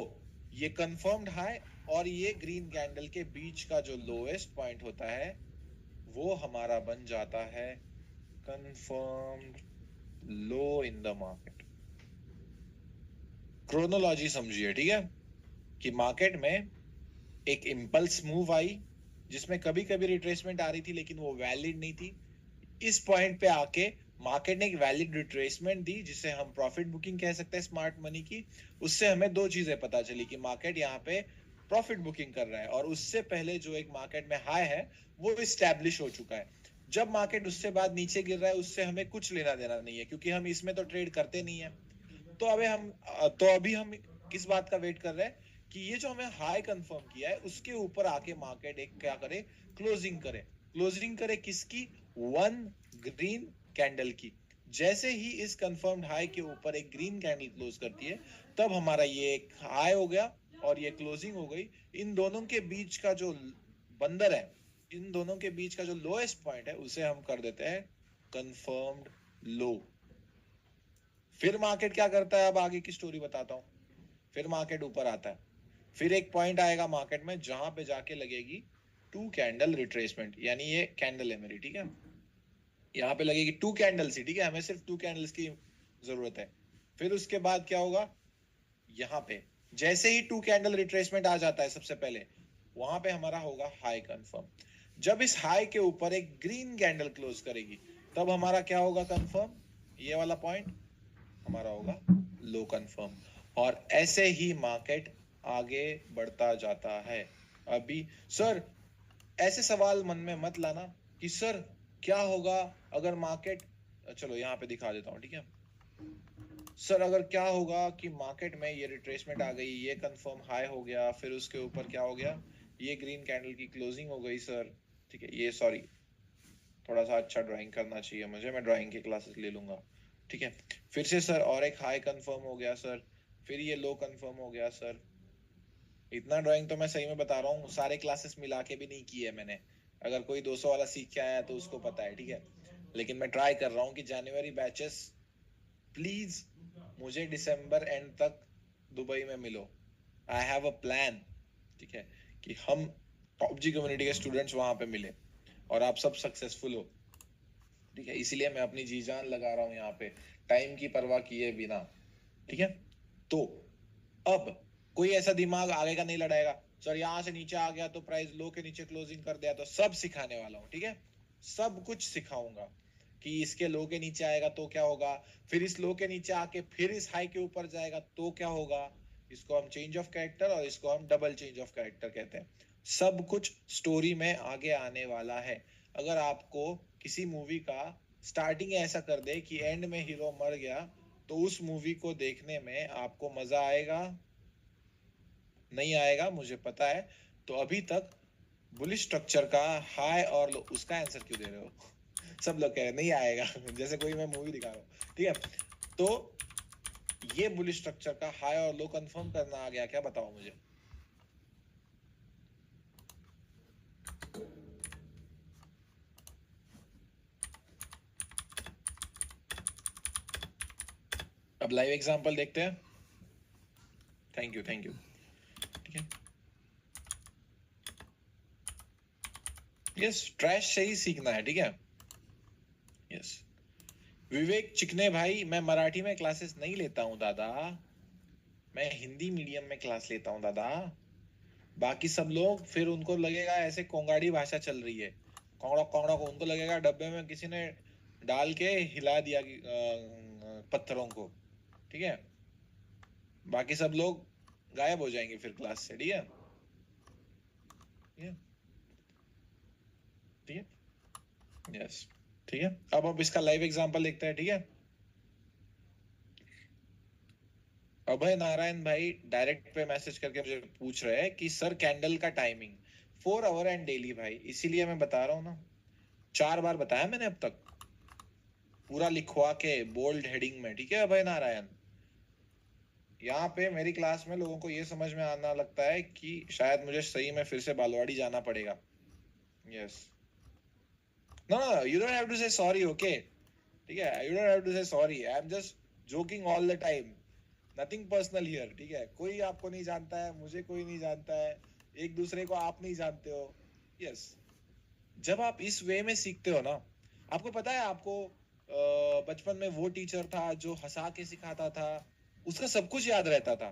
ये कंफर्म्ड हाई और ये ग्रीन कैंडल के बीच का जो लोएस्ट पॉइंट होता है वो हमारा बन जाता है confirmed low in the market. Chronology समझिए, ठीक है, कि मार्केट में एक इंपल्स मूव आई जिसमें कभी कभी रिट्रेसमेंट आ रही थी लेकिन वो वैलिड नहीं थी। इस पॉइंट पे आके मार्केट ने एक वैलिड रिट्रेसमेंट दी जिसे हम प्रॉफिट बुकिंग कह सकते हैं स्मार्ट मनी की। उससे हमें दो चीजें पता चली कि मार्केट यहाँ पे प्रॉफिट बुकिंग कर रहा है और उससे पहले जो एक मार्केट में हाई है वो इस्टेब्लिश हो चुका है। जब मार्केट उससे बाद नीचे गिर रहा है उससे हमें कुछ लेना देना नहीं है, क्योंकि हम इसमें तो ट्रेड करते नहीं है। तो अभी हम किस बात का वेट कर रहे हैं कि ये जो हमें हाई कंफर्म किया है उसके ऊपर आके मार्केट एक क्या करे, क्लोजिंग करे। क्लोजिंग करे किसकी? वन ग्रीन कैंडल की। जैसे ही इस कंफर्म्ड हाई के ऊपर एक ग्रीन कैंडल क्लोज करती है तब हमारा ये एक हाई हो गया और ये क्लोजिंग हो गई। इन दोनों के बीच का जो बंदर है, इन दोनों के बीच का जो लोएस्ट पॉइंट है उसे हम कर देते हैं कंफर्म्ड लो। फिर मार्केट क्या करता है, अब आगे की स्टोरी बताता हूं। फिर मार्केट ऊपर आता है, फिर एक पॉइंट आएगा मार्केट में जहां पे जाके लगेगी 2 कैंडल रिट्रेसमेंट, यानी ये कैंडल है मेरी, ठीक है, यहाँ पे लगेगी 2 कैंडल्स ही, ठीक है, हमें सिर्फ 2 कैंडल्स की जरूरत है। फिर उसके बाद क्या होगा, यहाँ पे जैसे ही 2 कैंडल रिट्रेसमेंट आ जाता है सबसे पहले, वहां पे हमारा होगा हाई कंफर्म। जब इस हाई के ऊपर एक ग्रीन कैंडल क्लोज करेगी, तब हमारा क्या होगा कंफर्म, ये वाला पॉइंट हमारा होगा लो कंफर्म। और ऐसे ही मार्केट आगे बढ़ता जाता है। अभी सर ऐसे सवाल मन में मत लाना कि सर क्या होगा अगर मार्केट, चलो यहाँ पे दिखा देता हूँ, ठीक है, सर अगर क्या होगा कि मार्केट में ये रिट्रेसमेंट आ गई, ये कंफर्म हाई हो गया, फिर उसके ऊपर क्या हो गया, ये ग्रीन कैंडल की क्लोजिंग हो गई सर, ठीक है, ये सॉरी थोड़ा सा अच्छा ड्राइंग करना चाहिए मुझे, मैं ड्राइंग की क्लासेस ले लूंगा, ठीक है, फिर से सर और एक हाई कंफर्म हो गया सर, फिर ये लो कंफर्म हो गया सर। इतना ड्राइंग तो मैं सही में बता रहा हूँ सारे क्लासेस मिला के भी नहीं की है मैंने, अगर कोई 200 वाला सीख के आया तो उसको पता है, ठीक है, लेकिन मैं ट्राई कर रहा हूँ कि जनवरी बैचेस प्लीज मुझे दिसंबर एंड तक दुबई में मिलो, आई हैव अ प्लान, ठीक है, कि हम टॉप जी कम्युनिटी के स्टूडेंट्स वहां पे मिले और आप सब सक्सेसफुल हो, ठीक है, इसीलिए मैं अपनी जी जान लगा रहा हूँ यहाँ पे, टाइम की परवाह किए बिना, ठीक है। तो अब कोई ऐसा दिमाग आगे का नहीं लड़ाएगा, सर यहाँ से नीचे आ गया तो प्राइस लो के नीचे क्लोजिंग कर दिया, तो सब सिखाने वाला हूँ, ठीक है, सब कुछ सिखाऊंगा कि इसके लो के नीचे आएगा तो क्या होगा, फिर इस लो के नीचे आके फिर इस हाई के ऊपर जाएगा तो क्या होगा, इसको हम चेंज ऑफ कैरेक्टर और इसको हम डबल चेंज ऑफ कैरेक्टर कहते हैं। सब कुछ स्टोरी में आगे आने वाला है। अगर आपको किसी मूवी का स्टार्टिंग ऐसा कर दे कि एंड में हीरो मर गया, तो उस मूवी को देखने में आपको मजा आएगा, नहीं आएगा, मुझे पता है। तो अभी तक बुलिश स्ट्रक्चर का हाई और लो, उसका आंसर क्यों दे रहे हो? सब लोग कह रहे हैं नहीं आएगा जैसे कोई मैं मूवी दिखा रहा हूँ, ठीक है। तो ये बुलिश स्ट्रक्चर का हाई और लो कंफर्म करना आ गया क्या, बताओ मुझे। अब लाइव एग्जांपल देखते हैं। थैंक यू थैंक यू, ठीक है, यस ट्रैश से ही सीखना है, ठीक है, यस। विवेक चिकने भाई, मैं मराठी में क्लासेस नहीं लेता हूँ दादा, मैं हिंदी मीडियम में क्लास लेता हूँ दादा। बाकी सब लोग फिर उनको लगेगा ऐसे कोंगाड़ी भाषा चल रही है, कोंगड़ा कोंगड़ा को, उनको लगेगा डब्बे में किसी ने डाल के हिला दिया पत्थरों को, ठीक है, बाकी सब लोग गायब हो जाएंगे फिर क्लास से, ठीक है, ठीक है, यस, ठीक है। अब इसका लाइव एग्जांपल देखते हैं, ठीक है। अभय नारायण भाई डायरेक्ट पे मैसेज करके मुझे पूछ रहे हैं कि सर कैंडल का टाइमिंग 4 आवर एंड डेली, भाई इसीलिए मैं बता रहा हूँ ना, 4 बार बताया मैंने अब तक, पूरा लिखवा के बोल्ड हेडिंग में, ठीक है अभय नारायण। यहाँ पे मेरी क्लास में लोगों को ये समझ में आना लगता है कि शायद मुझे सही में फिर से बालवाड़ी जाना पड़ेगा। Yes, no you don't have to say sorry, okay, ठीक है, you don't have to say sorry, I am just joking all the time, nothing personal here, ठीक है, कोई आपको नहीं जानता है, मुझे कोई नहीं जानता है, एक दूसरे को आप नहीं जानते हो। यस, जब आप इस वे में सीखते हो ना, आपको पता है, आपको बचपन में वो टीचर था जो हंसा के सिखाता था, उसका सब कुछ याद रहता था।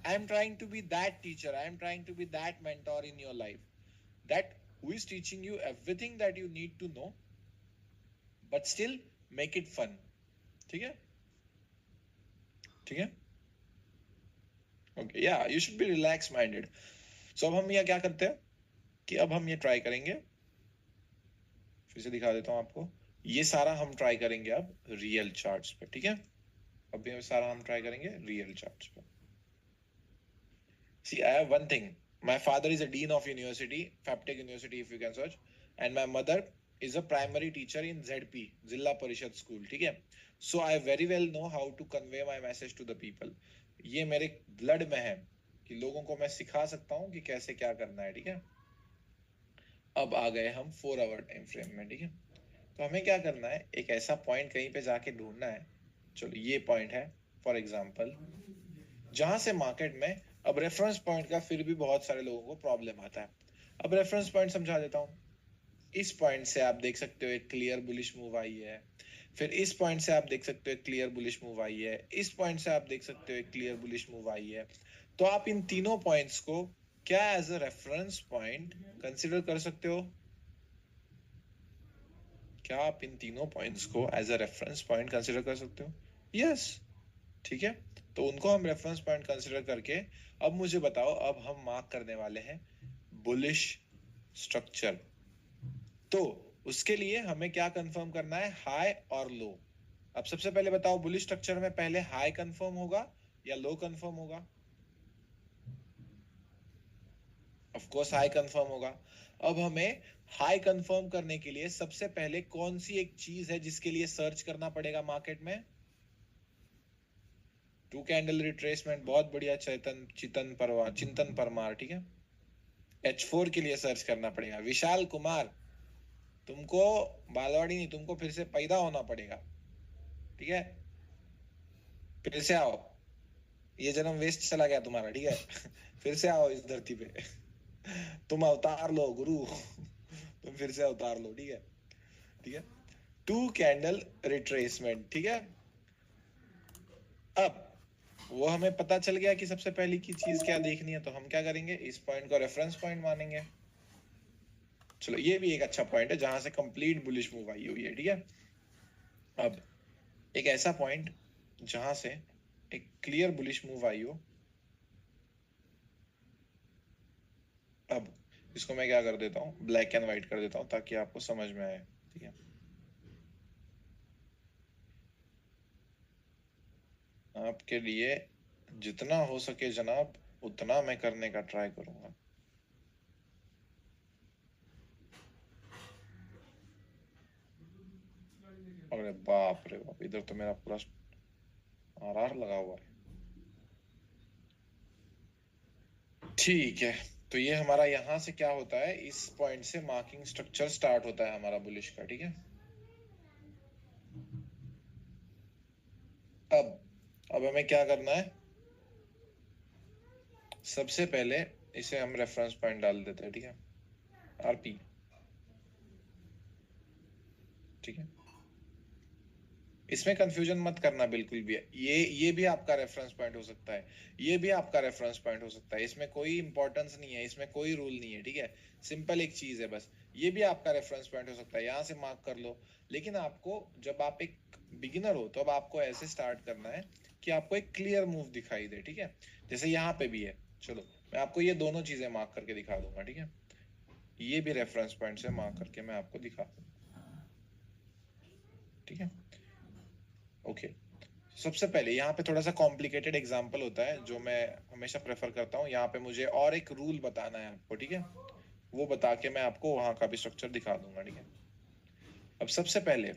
I am trying to be that teacher, I am trying to be that mentor in your life, that who is teaching you everything that you need to know, but still make it fun, ठीक है, ठीक है, okay, या you should be relax minded. So अब हम यहाँ क्या करते हैं कि अब हम ये ट्राई करेंगे, फिर से दिखा देता हूं आपको, ये सारा हम ट्राई करेंगे अब रियल चार्ट्स पे, ठीक है, अब ये सारा हम ट्राई करेंगे रियल चार्ट्स पे। See, I have one thing. My father is a dean of university, Faptech University, if you can search, and my mother is a primary teacher in ZP, Zilla Parishad School, ठीक है। So I very well know how to convey my message to the people. ये मेरे blood में है कि लोगों को मैं सिखा सकता हूँ कि कैसे क्या करना है, ठीक है। अब आ गए हम 4 आवर टाइम फ्रेम में, ठीक है। तो हमें क्या करना है, एक ऐसा पॉइंट कहीं पे जाके ढूंढना है, चलो ये पॉइंट है फॉर एग्जांपल, जहां से मार्केट में, अब रेफरेंस पॉइंट का फिर भी बहुत सारे लोगों को प्रॉब्लम आता है। अब रेफरेंस पॉइंट समझा देता हूँ। इस पॉइंट से आप देख सकते हो एक क्लियर बुलिश मूव आई है, फिर इस पॉइंट से आप देख सकते हो एक क्लियर बुलिश मूव आई है, इस पॉइंट से आप देख सकते हो एक क्लियर बुलिश मूव आई है। तो आप इन तीनों पॉइंट्स को क्या as a reference point consider कर सकते हो? क्या आप इन तीनों पॉइंट्स को as a reference point consider कर सकते हो? यस। ठीक है, तो उनको हम रेफरेंस पॉइंट कंसिडर करके अब मुझे बताओ, अब हम मार्क करने वाले हैं बुलिश स्ट्रक्चर। तो उसके लिए हमें क्या कंफर्म करना है? हाई और लो। अब सबसे पहले बताओ, बुलिश स्ट्रक्चर में पहले हाई कंफर्म होगा या लो कंफर्म होगा? ऑफ कोर्स हाई कंफर्म होगा। अब हमें हाई कंफर्म करने के लिए सबसे पहले कौन सी एक चीज है जिसके लिए सर्च करना पड़ेगा मार्केट में? टू कैंडल रिट्रेसमेंट, बहुत बढ़िया चिंतन परमार, ठीक है। H4 के लिए सर्च करना पड़ेगा। विशाल कुमार, तुमको बालवाड़ी नहीं, तुमको फिर से पैदा होना पड़ेगा, ठीक है। फिर से आओ, ये जन्म वेस्ट चला गया तुम्हारा, ठीक है। फिर से आओ इस धरती पे। तुम अवतार लो गुरु। तुम फिर से अवतार लो, ठीक है। ठीक है, टू कैंडल रिट्रेसमेंट, ठीक है। अब वो हमें पता चल गया कि सबसे पहली की चीज क्या देखनी है, तो हम क्या करेंगे? इस पॉइंट को रेफरेंस पॉइंट मानेंगे। चलो, ये भी एक अच्छा पॉइंट है जहां से कंप्लीट बुलिश मूव आई हुई है, ठीक है। अब एक ऐसा पॉइंट जहां से एक क्लियर बुलिश मूव आई हो, अब इसको मैं क्या कर देता हूँ, ब्लैक एंड व्हाइट कर देता हूँ ताकि आपको समझ में आए, ठीक है। आपके लिए जितना हो सके जनाब उतना मैं करने का ट्राई करूंगा। अरे बाप रे बाप, इधर तो मेरा पूरा आरआर लगा हुआ है। ठीक है, तो ये हमारा यहां से क्या होता है, इस पॉइंट से मार्किंग स्ट्रक्चर स्टार्ट होता है हमारा बुलिश का, ठीक है। अब हमें क्या करना है? सबसे पहले इसे हम रेफरेंस पॉइंट डाल देते हैं, ठीक है, आरपी, ठीक है। इसमें कंफ्यूजन मत करना बिल्कुल भी। ये भी आपका रेफरेंस पॉइंट हो सकता है, ये भी आपका रेफरेंस पॉइंट हो सकता है, इसमें कोई इंपॉर्टेंस नहीं है, इसमें कोई रूल नहीं है, ठीक है। सिंपल एक चीज है बस, ये भी आपका रेफरेंस पॉइंट हो सकता है, यहां से मार्क कर लो। लेकिन आपको, जब आप एक बिगिनर हो तो अब आपको ऐसे स्टार्ट करना है कि आपको एक क्लियर मूव दिखाई दे, ठीक है। जैसे यहाँ पे भी है, चलो मैं आपको ये दोनों चीजें मार्क करके दिखा दूंगा, ठीक है। ये भी रेफरेंस पॉइंट से मार्क करके मैं आपको दिखा दूंगा, ठीक है। ओके, सबसे पहले यहाँ पे थोड़ा सा कॉम्प्लिकेटेड एग्जांपल होता है जो मैं हमेशा प्रेफर करता हूँ। यहाँ पे मुझे और एक रूल बताना है आपको, ठीक है। वो बता के मैं आपको वहां का भी स्ट्रक्चर दिखा दूंगा, ठीक है। अब सबसे पहले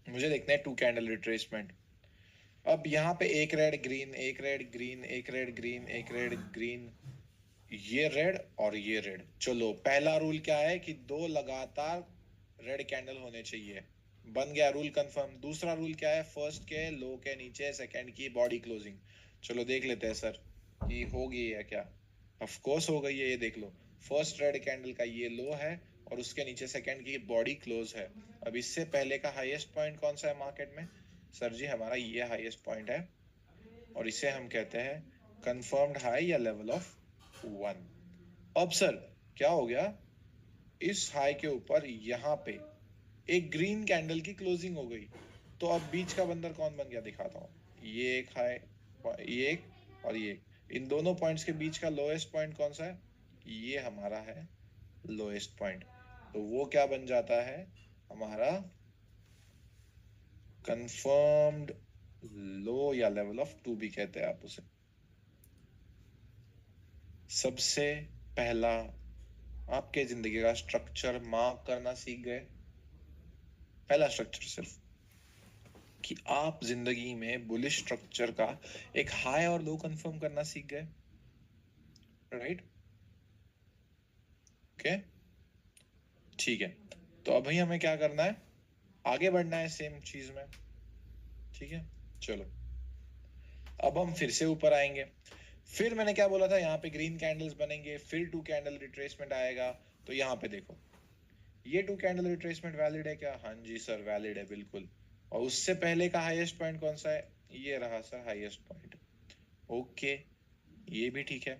मुझे देखना है टू कैंडल रिट्रेसमेंट। अब यहाँ पे एक रेड ग्रीन, एक रेड ग्रीन, एक रेड ग्रीन, एक रेड ग्रीन, ये रेड और ये रेड। चलो, पहला रूल क्या है कि दो लगातार रेड कैंडल होने चाहिए, बन गया रूल कंफर्म। दूसरा रूल क्या है? फर्स्ट के लो के नीचे सेकंड की बॉडी क्लोजिंग। चलो देख लेते हैं सर कि होगी या क्या। ऑफ कोर्स हो गई है, ये देख लो। फर्स्ट रेड कैंडल का ये लो है और उसके नीचे सेकंड की बॉडी क्लोज है। अब इससे पहले का हाईएस्ट पॉइंट कौन सा है मार्केट में? सर जी, हमारा ये हाईएस्ट पॉइंट है और इसे हम कहते हैं कंफर्म्ड हाई या लेवल ऑफ 1। अब सर क्या हो गया, इस हाई के ऊपर यहाँ पे एक ग्रीन कैंडल की क्लोजिंग हो गई, तो अब बीच का बंदर कौन बन गया दिखाता हूँ। ये एक हाई, ये एक और ये एक, इन दोनों पॉइंट्स के बीच का लोएस्ट पॉइंट कौन सा है? ये हमारा है लोएस्ट पॉइंट। तो वो क्या बन जाता है हमारा कंफर्म्ड लो या लेवल ऑफ 2 भी कहते हैं आप उसे। सबसे पहला आपके जिंदगी का स्ट्रक्चर मार्क करना सीख गए। पहला स्ट्रक्चर सिर्फ कि आप जिंदगी में बुलिश स्ट्रक्चर का एक हाई और लो कंफर्म करना सीख गए, राइट? ओके, ठीक है। तो अभी हमें क्या करना है? आगे बढ़ना है सेम चीज में, ठीक है। चलो, अब हम फिर से ऊपर आएंगे। फिर मैंने क्या बोला था, यहाँ पे ग्रीन कैंडल्स बनेंगे, फिर 2 कैंडल रिट्रेसमेंट आएगा। तो यहाँ पे देखो, ये 2 कैंडल रिट्रेसमेंट वैलिड है क्या? हाँ जी सर वैलिड है बिल्कुल। और उससे पहले का हाईएस्ट पॉइंट कौन सा है? ये रहा सर हाईएस्ट पॉइंट। ओके, ये भी ठीक है।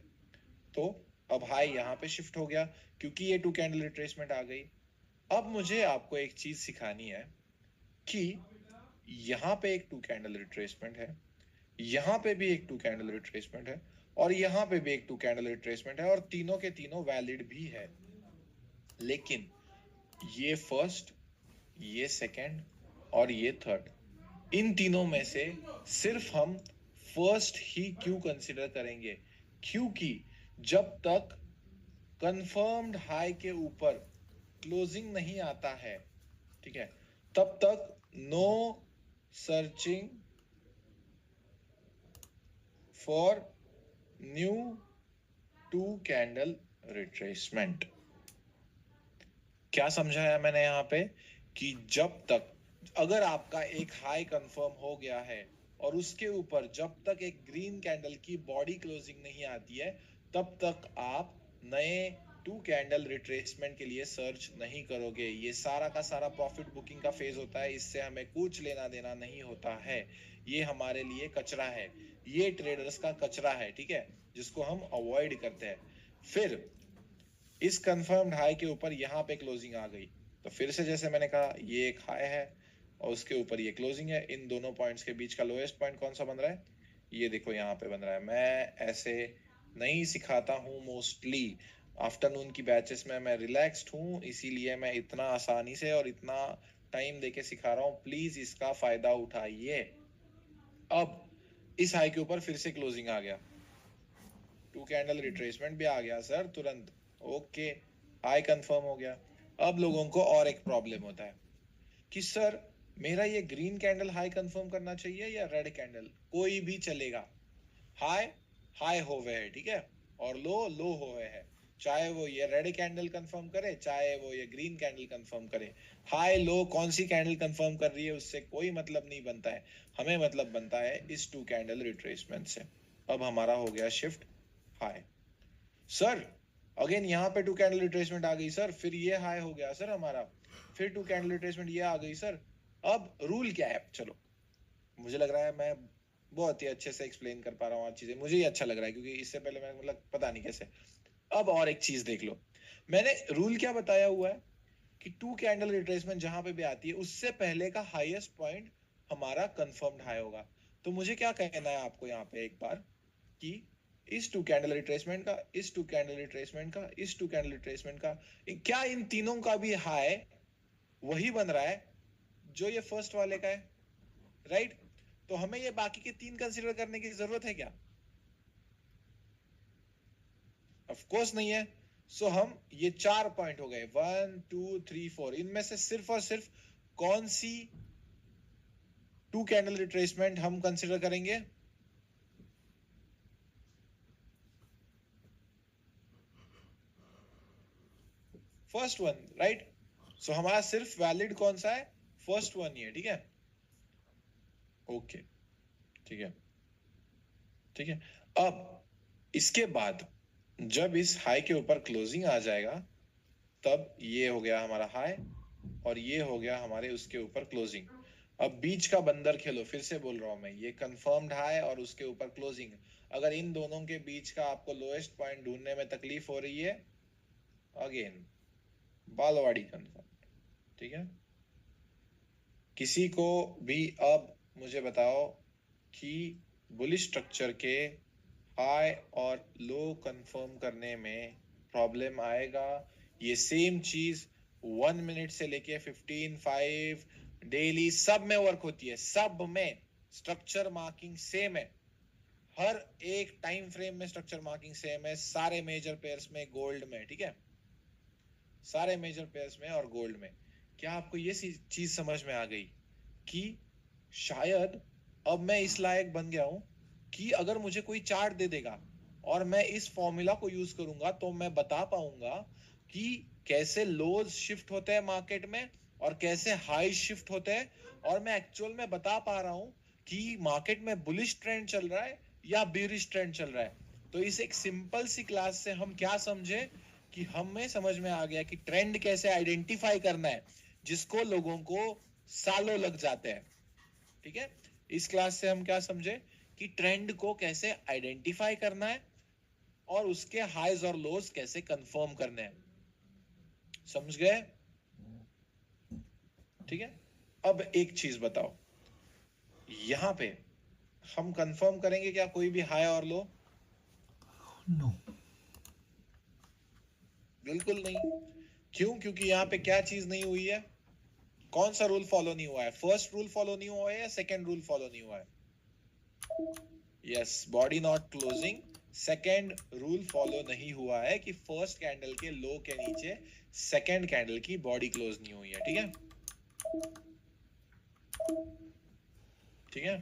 तो अब हाई यहाँ पे शिफ्ट हो गया क्योंकि ये 2 कैंडल रिट्रेसमेंट आ गई। अब मुझे आपको एक चीज सिखानी है कि यहाँ पे एक 2 कैंडल रिट्रेसमेंट है, यहाँ पे भी एक 2 कैंडल रिट्रेसमेंट है, और यहाँ पे भी एक 2 कैंडल रिट्रेसमेंट है, और तीनों के तीनों वैलिड भी है। लेकिन ये फर्स्ट, ये सेकंड और ये थर्ड, इन तीनों में से सिर्फ हम फर्स्ट ही क्यों कंसिडर करेंगे? क्योंकि जब तक कंफर्म्ड हाई के ऊपर क्लोजिंग नहीं आता है, ठीक है, तब तक no searching for new 2 candle retracement. क्या समझाया मैंने यहाँ पे? कि जब तक, अगर आपका एक हाई कंफर्म हो गया है और उसके ऊपर जब तक एक ग्रीन कैंडल की बॉडी क्लोजिंग नहीं आती है, तब तक आप नए 2 कैंडल रिट्रेसमेंट के लिए सर्च नहीं करोगे। ये सारा का सारा प्रॉफिट बुकिंग का फेज होता है, इससे हमें कुछ लेना देना नहीं होता है। ये हमारे लिए कचरा है, ये ट्रेडर्स का कचरा है, ठीक है, जिसको हम अवॉइड करते हैं। फिर इस कंफर्म्ड हाई के ऊपर यहाँ पे क्लोजिंग आ गई, तो फिर से जैसे मैंने कहा, ये एक हाई है और उसके ऊपर ये क्लोजिंग है। इन दोनों पॉइंट्स के बीच का लोएस्ट पॉइंट कौन सा बन रहा है? ये देखो यहाँ पे बन रहा है। मैं ऐसे नहीं सिखाता हूँ मोस्टली, आफ्टरनून की बैचेस में मैं रिलैक्स्ड हूँ, इसीलिए मैं इतना आसानी से और इतना टाइम देके सिखा रहा हूँ। प्लीज इसका फायदा उठाइए। अब इस हाई के ऊपर फिर से क्लोजिंग आ गया, 2 कैंडल रिट्रेसमेंट भी आ गया सर तुरंत। ओके, हाई कंफर्म हो गया। अब लोगों को और एक प्रॉब्लम होता है कि सर मेरा ये ग्रीन कैंडल हाई कंफर्म करना चाहिए या रेड कैंडल? कोई भी चलेगा। हाई हाई होवे है, ठीक है, और लो लो होवे है। चाहे वो ये रेड कैंडल कंफर्म करे, चाहे वो ये ग्रीन कैंडल कंफर्म करे, हाई लो कौन सी कैंडल कंफर्म कर रही है उससे कोई मतलब नहीं बनता है। हमें मतलब बनता है इस 2 कैंडल रिट्रेसमेंट से। अब हमारा हो गया शिफ्ट हाई। सर अगेन यहाँ पे 2 कैंडल रिट्रेसमेंट आ गई सर, फिर ये हाई हो गया सर हमारा, फिर 2 कैंडल रिट्रेसमेंट ये आ गई सर। अब रूल क्या है? चलो, मुझे लग रहा है मैं बहुत ही अच्छे से एक्सप्लेन कर पा रहा हूँ आज चीजें, मुझे ही अच्छा लग रहा है क्योंकि इससे पहले मैं मतलब पता नहीं कैसे। अब और एक चीज देख लो, मैंने रूल क्या बताया हुआ है कि 2 कैंडल रिट्रेसमेंट जहां पे भी आती है उससे पहले का हाईएस्ट पॉइंट हमारा कंफर्म्ड हाई होगा। तो मुझे क्या कहना है आपको यहाँ पे एक बार, कि इस 2 कैंडल रिट्रेसमेंट का, इस 2 कैंडल रिट्रेसमेंट का, इस 2 कैंडल रिट्रेसमेंट का, क्या इन तीनों का भी हाई वही बन रहा है जो ये फर्स्ट वाले का है? राइट? तो हमें ये बाकी के 3 कंसीडर करने की जरूरत है क्या? ऑफ कोर्स नहीं है। सो हम ये 4 पॉइंट हो गए, 1 2 3 4, इनमें से सिर्फ और सिर्फ कौन सी 2 कैंडल रिट्रेसमेंट हम कंसीडर करेंगे? First one, right? सो हमारा सिर्फ वैलिड कौन सा है? फर्स्ट वन ही है, ठीक है। ओके, ठीक है, ठीक है। अब इसके बाद जब इस हाई के ऊपर क्लोजिंग आ जाएगा, तब ये हो गया हमारा हाई और ये हो गया हमारे उसके ऊपर क्लोजिंग। अब बीच का बंदर खेलो, फिर से बोल रहा हूं मैं, ये कंफर्म्ड हाई और उसके ऊपर क्लोजिंग, अगर इन दोनों के बीच का आपको लोएस्ट पॉइंट ढूंढने में तकलीफ हो रही है, अगेन बालवाड़ी कंफर्म, ठीक है। किसी को भी अब मुझे बताओ कि बुलिश स्ट्रक्चर के हाई और लो कंफर्म करने में प्रॉब्लम आएगा? ये सेम चीज 1 मिनट से लेके 15 5 डेली सब में वर्क होती है, सब में स्ट्रक्चर मार्किंग सेम है। हर एक टाइम फ्रेम में स्ट्रक्चर मार्किंग सेम है, सारे मेजर पेयर्स में, गोल्ड में, ठीक है, सारे मेजर पेयर्स में और गोल्ड में। क्या आपको ये चीज समझ में आ गई कि शायद अब मैं इस लायक बन गया हूं कि अगर मुझे कोई चार्ट दे देगा और मैं इस फॉर्मूला को यूज करूंगा तो मैं बता पाऊंगा कि कैसे लोज शिफ्ट होते हैं मार्केट में और कैसे हाई शिफ्ट होते हैं, और मैं एक्चुअल में बता पा रहा हूं कि मार्केट में बुलिश ट्रेंड चल रहा है या बेरिश ट्रेंड चल रहा है। तो इस एक सिंपल सी क्लास से हम क्या समझे कि हमें समझ में आ गया कि ट्रेंड कैसे आइडेंटिफाई करना है, जिसको लोगों को सालों लग जाते हैं। ठीक है, इस क्लास से हम क्या समझे कि ट्रेंड को कैसे आइडेंटिफाई करना है और उसके हाइज और लोज कैसे कंफर्म करने हैं। समझ गए? ठीक है, अब एक चीज बताओ, यहां पे हम कंफर्म करेंगे क्या कोई भी हाई और लो? नो, बिल्कुल नहीं। क्यों? क्योंकि यहाँ पे क्या चीज नहीं हुई है? कौन सा रूल फॉलो नहीं हुआ है? फर्स्ट रूल फॉलो नहीं हुआ है या सेकंड रूल फॉलो नहीं हुआ है? Yes, body not closing. Second rule follow नहीं हुआ है कि फर्स्ट कैंडल के लो के नीचे सेकंड कैंडल की बॉडी क्लोज नहीं हुई है। ठीक है, ठीक है,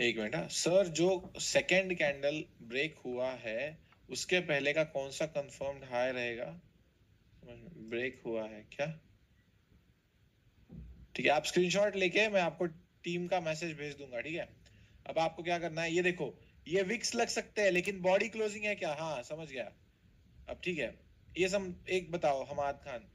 एक मिनट। सर, जो सेकंड कैंडल ब्रेक हुआ है उसके पहले का कौन सा कंफर्म्ड हाई रहेगा? ब्रेक हुआ है क्या? ठीक है, आप स्क्रीनशॉट लेके मैं आपको टीम का मैसेज भेज दूंगा। ठीक है, अब आपको क्या करना है, ये देखो, ये विक्स लग सकते हैं लेकिन बॉडी क्लोजिंग है क्या? हाँ, समझ गया। अब ठीक है, ये सब एक बताओ हमाद खान,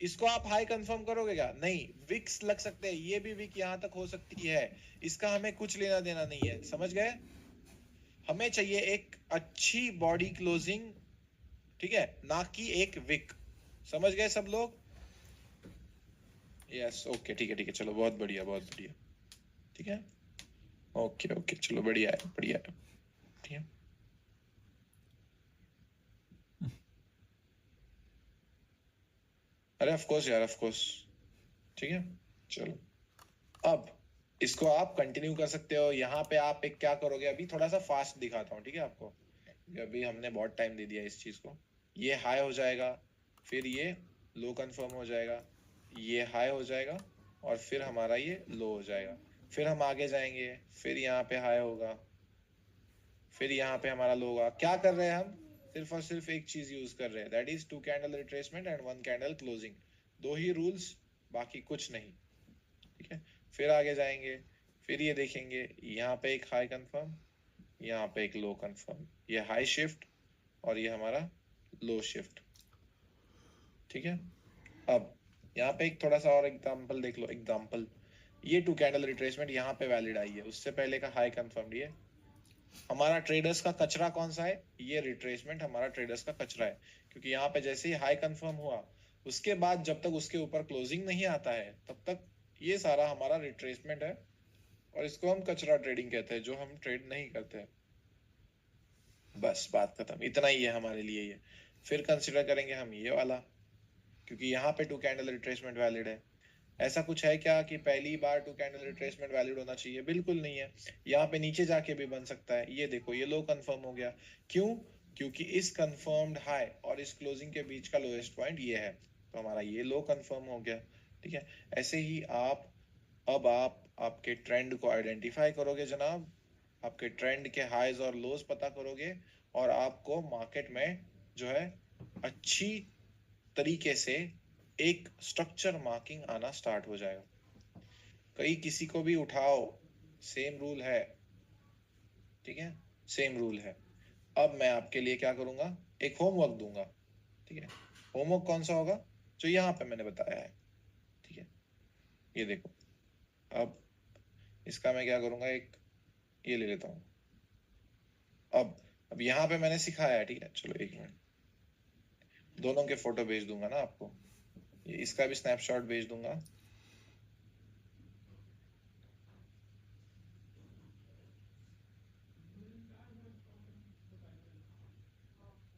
इसको आप हाई कंफर्म करोगे क्या? नहीं, विक्स लग सकते हैं, ये भी विक यहां तक हो सकती है, इसका हमें कुछ लेना देना नहीं है। समझ गए? हमें चाहिए एक अच्छी बॉडी क्लोजिंग, ठीक है, ना कि एक विक। समझ गए सब लोग? यस, ओके, ठीक है, ठीक है, चलो, बहुत बढ़िया, बहुत बढ़िया। ठीक है, ओके, ओके, चलो, बढ़िया है, बढ़िया है। ठीक है, अरे ऑफ कोर्स यार, ऑफ कोर्स। ठीक है, चलो, अब इसको आप कंटिन्यू कर सकते हो। यहाँ पे आप एक क्या करोगे, अभी थोड़ा सा फास्ट दिखाता हूँ, ठीक है आपको। अभी हमने बहुत टाइम दे दिया इस चीज को। ये हाई हो जाएगा, फिर ये लो कंफर्म हो जाएगा, ये हाई हो जाएगा, और फिर हमारा ये लो हो जाएगा। फिर हम आगे जाएंगे, फिर यहाँ पे हाई होगा, फिर यहाँ पे हमारा लो होगा। क्या कर रहे हैं हम? सिर्फ और सिर्फ एक चीज यूज कर रहे हैं, that is 2 candle retracement and 1 candle closing. दो ही रूल्स, बाकी कुछ नहीं। ठीक है, फिर आगे जाएंगे, फिर ये देखेंगे, यहाँ पे एक हाई कंफर्म, यहाँ पे एक लो कंफर्म, ये हाई शिफ्ट और ये हमारा लो शिफ्ट। ठीक है, अब यहाँ पे एक थोड़ा सा और एग्जांपल देख लो। एग्जांपल, ये 2 कैंडल रिट्रेसमेंट यहाँ पे वैलिड आई है, उससे पहले का हाई कंफर्म। ये हमारा ट्रेडर्स का कचरा कौन सा है? ये रिट्रेसमेंट हमारा ट्रेडर्स का कचरा है, क्योंकि यहाँ पे जैसे ही हाई कंफर्म हुआ, उसके बाद जब तक उसके ऊपर क्लोजिंग नहीं आता है तब तक ये सारा हमारा रिट्रेसमेंट है, और इसको हम कचरा ट्रेडिंग कहते हैं, जो हम ट्रेड नहीं करते हैं। बस बात खत्म, इतना ही है हमारे लिए ये। फिर कंसिडर करेंगे हम ये वाला, क्योंकि यहाँ पे 2 कैंडल रिट्रेसमेंट वैलिड है। ऐसा कुछ है क्या कि पहली बार 2 कैंडल रिट्रेसमेंट वैलिड होना चाहिए? बिल्कुल नहीं है। यहाँ पे नीचे जाके भी बन सकता है। ये देखो, ये लो कंफर्म हो गया। क्यों? क्योंकि इस कंफर्म्ड हाई और इस क्लोजिंग के बीच का लोएस्ट पॉइंट ये है, तो हमारा ये लो कंफर्म हो गया। ठीक है, ऐसे ही अब आप आपके ट्रेंड को आइडेंटिफाई करोगे जनाब, आपके ट्रेंड के हाईज और लोज पता करोगे, और आपको मार्केट में जो है अच्छी तरीके से एक स्ट्रक्चर मार्किंग आना स्टार्ट हो जाएगा। कहीं किसी को भी उठाओ, सेम रूल है। ठीक है, सेम रूल है। अब मैं आपके लिए क्या करूंगा, एक होमवर्क दूंगा। ठीक है, होमवर्क कौन सा होगा? जो यहाँ पे मैंने बताया है। ठीक है, ये देखो, अब इसका मैं क्या करूंगा, एक ये ले लेता हूँ। अब यहाँ पे मैंने सिखाया है। ठीक है, चलो एक मिनट, दोनों के फोटो भेज दूंगा ना आपको, ये इसका भी स्नैपशॉट भेज दूंगा।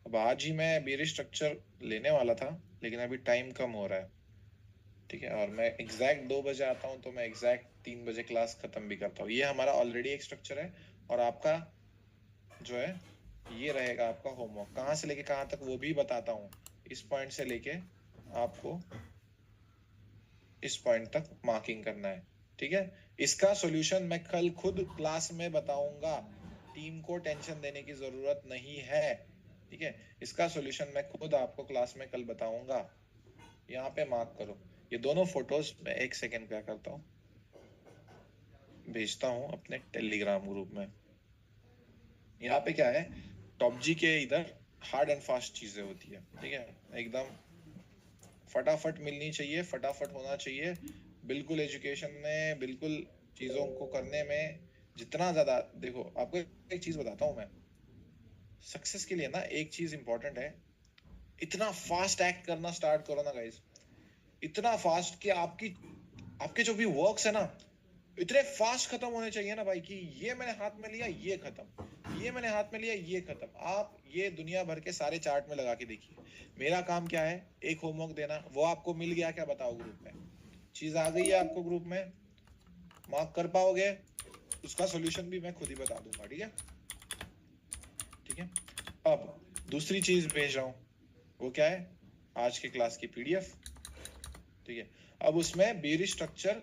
अब आज ही मैं बेरिश स्ट्रक्चर लेने वाला था, लेकिन अभी टाइम कम हो रहा है। ठीक है, और मैं एग्जैक्ट 2 बजे आता हूँ, तो मैं एग्जैक्ट 3 बजे क्लास खत्म भी करता हूँ। ये हमारा ऑलरेडी एक स्ट्रक्चर है, और आपका जो है ये रहेगा आपका होमवर्क। कहाँ से लेके कहाँ तक वो भी बताता हूँ। इस पॉइंट से लेके आपको इस पॉइंट तक मार्किंग करना है। ठीक है, इसका सॉल्यूशन मैं कल खुद क्लास में बताऊंगा, टीम को टेंशन देने की जरूरत नहीं है। ठीक है, इसका सॉल्यूशन मैं खुद आपको क्लास में कल बताऊंगा। यहाँ पे मार्क करो, ये दोनों फोटोज मैं एक सेकेंड क्या करता हूँ, भेजता हूँ अपने टेलीग्राम ग्रुप में। यहाँ पे क्या है, टॉप जी के इधर हार्ड एंड फास्ट चीजें होती है, ठीक है, एकदम फटाफट मिलनी चाहिए, फटाफट होना चाहिए, बिल्कुल एजुकेशन में, बिल्कुल चीजों को करने में जितना ज्यादा, देखो आपको एक चीज बताता हूँ मैं, सक्सेस के लिए ना एक चीज इंपॉर्टेंट है, इतना फास्ट एक्ट करना स्टार्ट करो ना गाइस, इतना फास्ट कि आपकी आपके जो भी वर्क्स है ना इतने फास्ट खत्म होने चाहिए ना भाई, कि ये मैंने हाथ में लिया ये खत्म, ये मैंने हाथ में लिया ये खत्म। आप ये दुनिया भर के सारे चार्ट में लगा के देखिए, मेरा काम क्या है, एक होमवर्क देना, वो आपको मिल गया क्या बताओ, ग्रुप में चीज आ गई है आपको, ग्रुप में मार्क कर पाओगे, उसका सॉल्यूशन भी मैं खुद ही बता दूंगा, ठीक है, ठीक है। अब दूसरी चीज भेज रहा हूं, वो क्या है, आज की क्लास की पीडीएफ, ठीक है। अब उसमें बेरी स्ट्रक्चर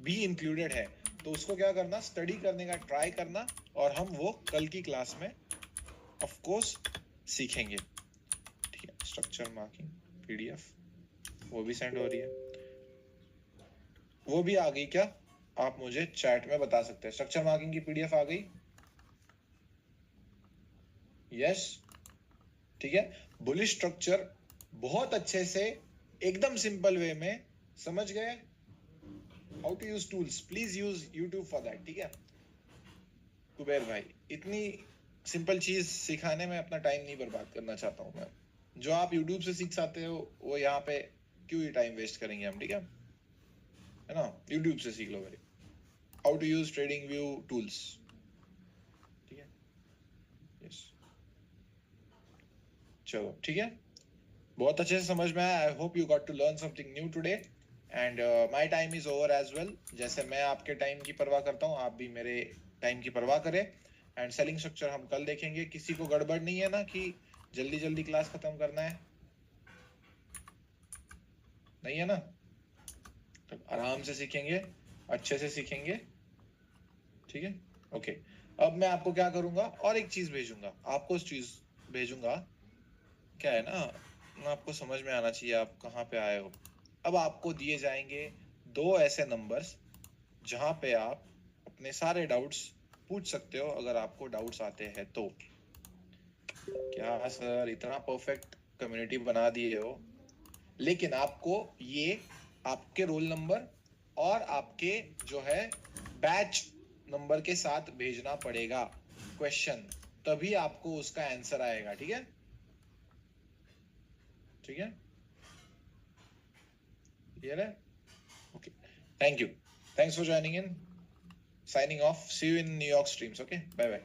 भी इंक्लूडेड है, तो उसको क्या करना, स्टडी करने का ट्राई करना, और हम वो कल की क्लास में ऑफ कोर्स सीखेंगे, ठीक है। स्ट्रक्चर मार्किंग पीडीएफ वो भी सेंड हो रही है, वो भी आ गई क्या, आप मुझे चैट में बता सकते हैं। स्ट्रक्चर मार्किंग की पीडीएफ आ गई, यस, ठीक है। बुलिश स्ट्रक्चर बहुत अच्छे से एकदम सिंपल वे में समझ गए, how to use tools, please use YouTube for that, ठीक है। कुबेर भाई, इतनी सिंपल चीज सिखाने में अपना टाइम नहीं बर्बाद करना चाहता हूँ मैं, जो आप यूट्यूब से सीख सकते हो वो यहाँ पे क्यों ही टाइम वेस्ट करेंगे हम, ठीक है ना, यूट्यूब से सीख लो भाई, how to use TradingView tools, ठीक है, यस, चलो ठीक है, बहुत अच्छे से समझ में आया, I hope you got to learn something new today, and my time is over as well, जैसे मैं आपके टाइम की परवाह करता हूँ आप भी मेरे टाइम की परवाह करें, एंड सेलिंग स्ट्रक्चर हम कल देखेंगे, किसी को गड़बड़ नहीं है ना कि जल्दी जल्दी क्लास खत्म करना है, नहीं है ना, तो आराम से सीखेंगे, अच्छे से सीखेंगे, ठीक है, ओके। अब मैं आपको क्या करूंगा, और एक चीज भेजूंगा आपको, उस चीज भेजूंगा, क्या है ना, आपको समझ में आना चाहिए आप कहाँ पे आए हो। अब आपको दिए जाएंगे दो ऐसे नंबर्स जहां पे आप अपने सारे डाउट्स पूछ सकते हो, अगर आपको डाउट्स आते हैं तो। क्या सर इतना परफेक्ट कम्युनिटी बना दिए हो, लेकिन आपको ये आपके रोल नंबर और आपके जो है बैच नंबर के साथ भेजना पड़ेगा क्वेश्चन, तभी आपको उसका आंसर आएगा, ठीक है, ठीक है, क्लियर है, okay, thank you, thanks for joining in, signing off, see you in New York streams, okay, bye bye.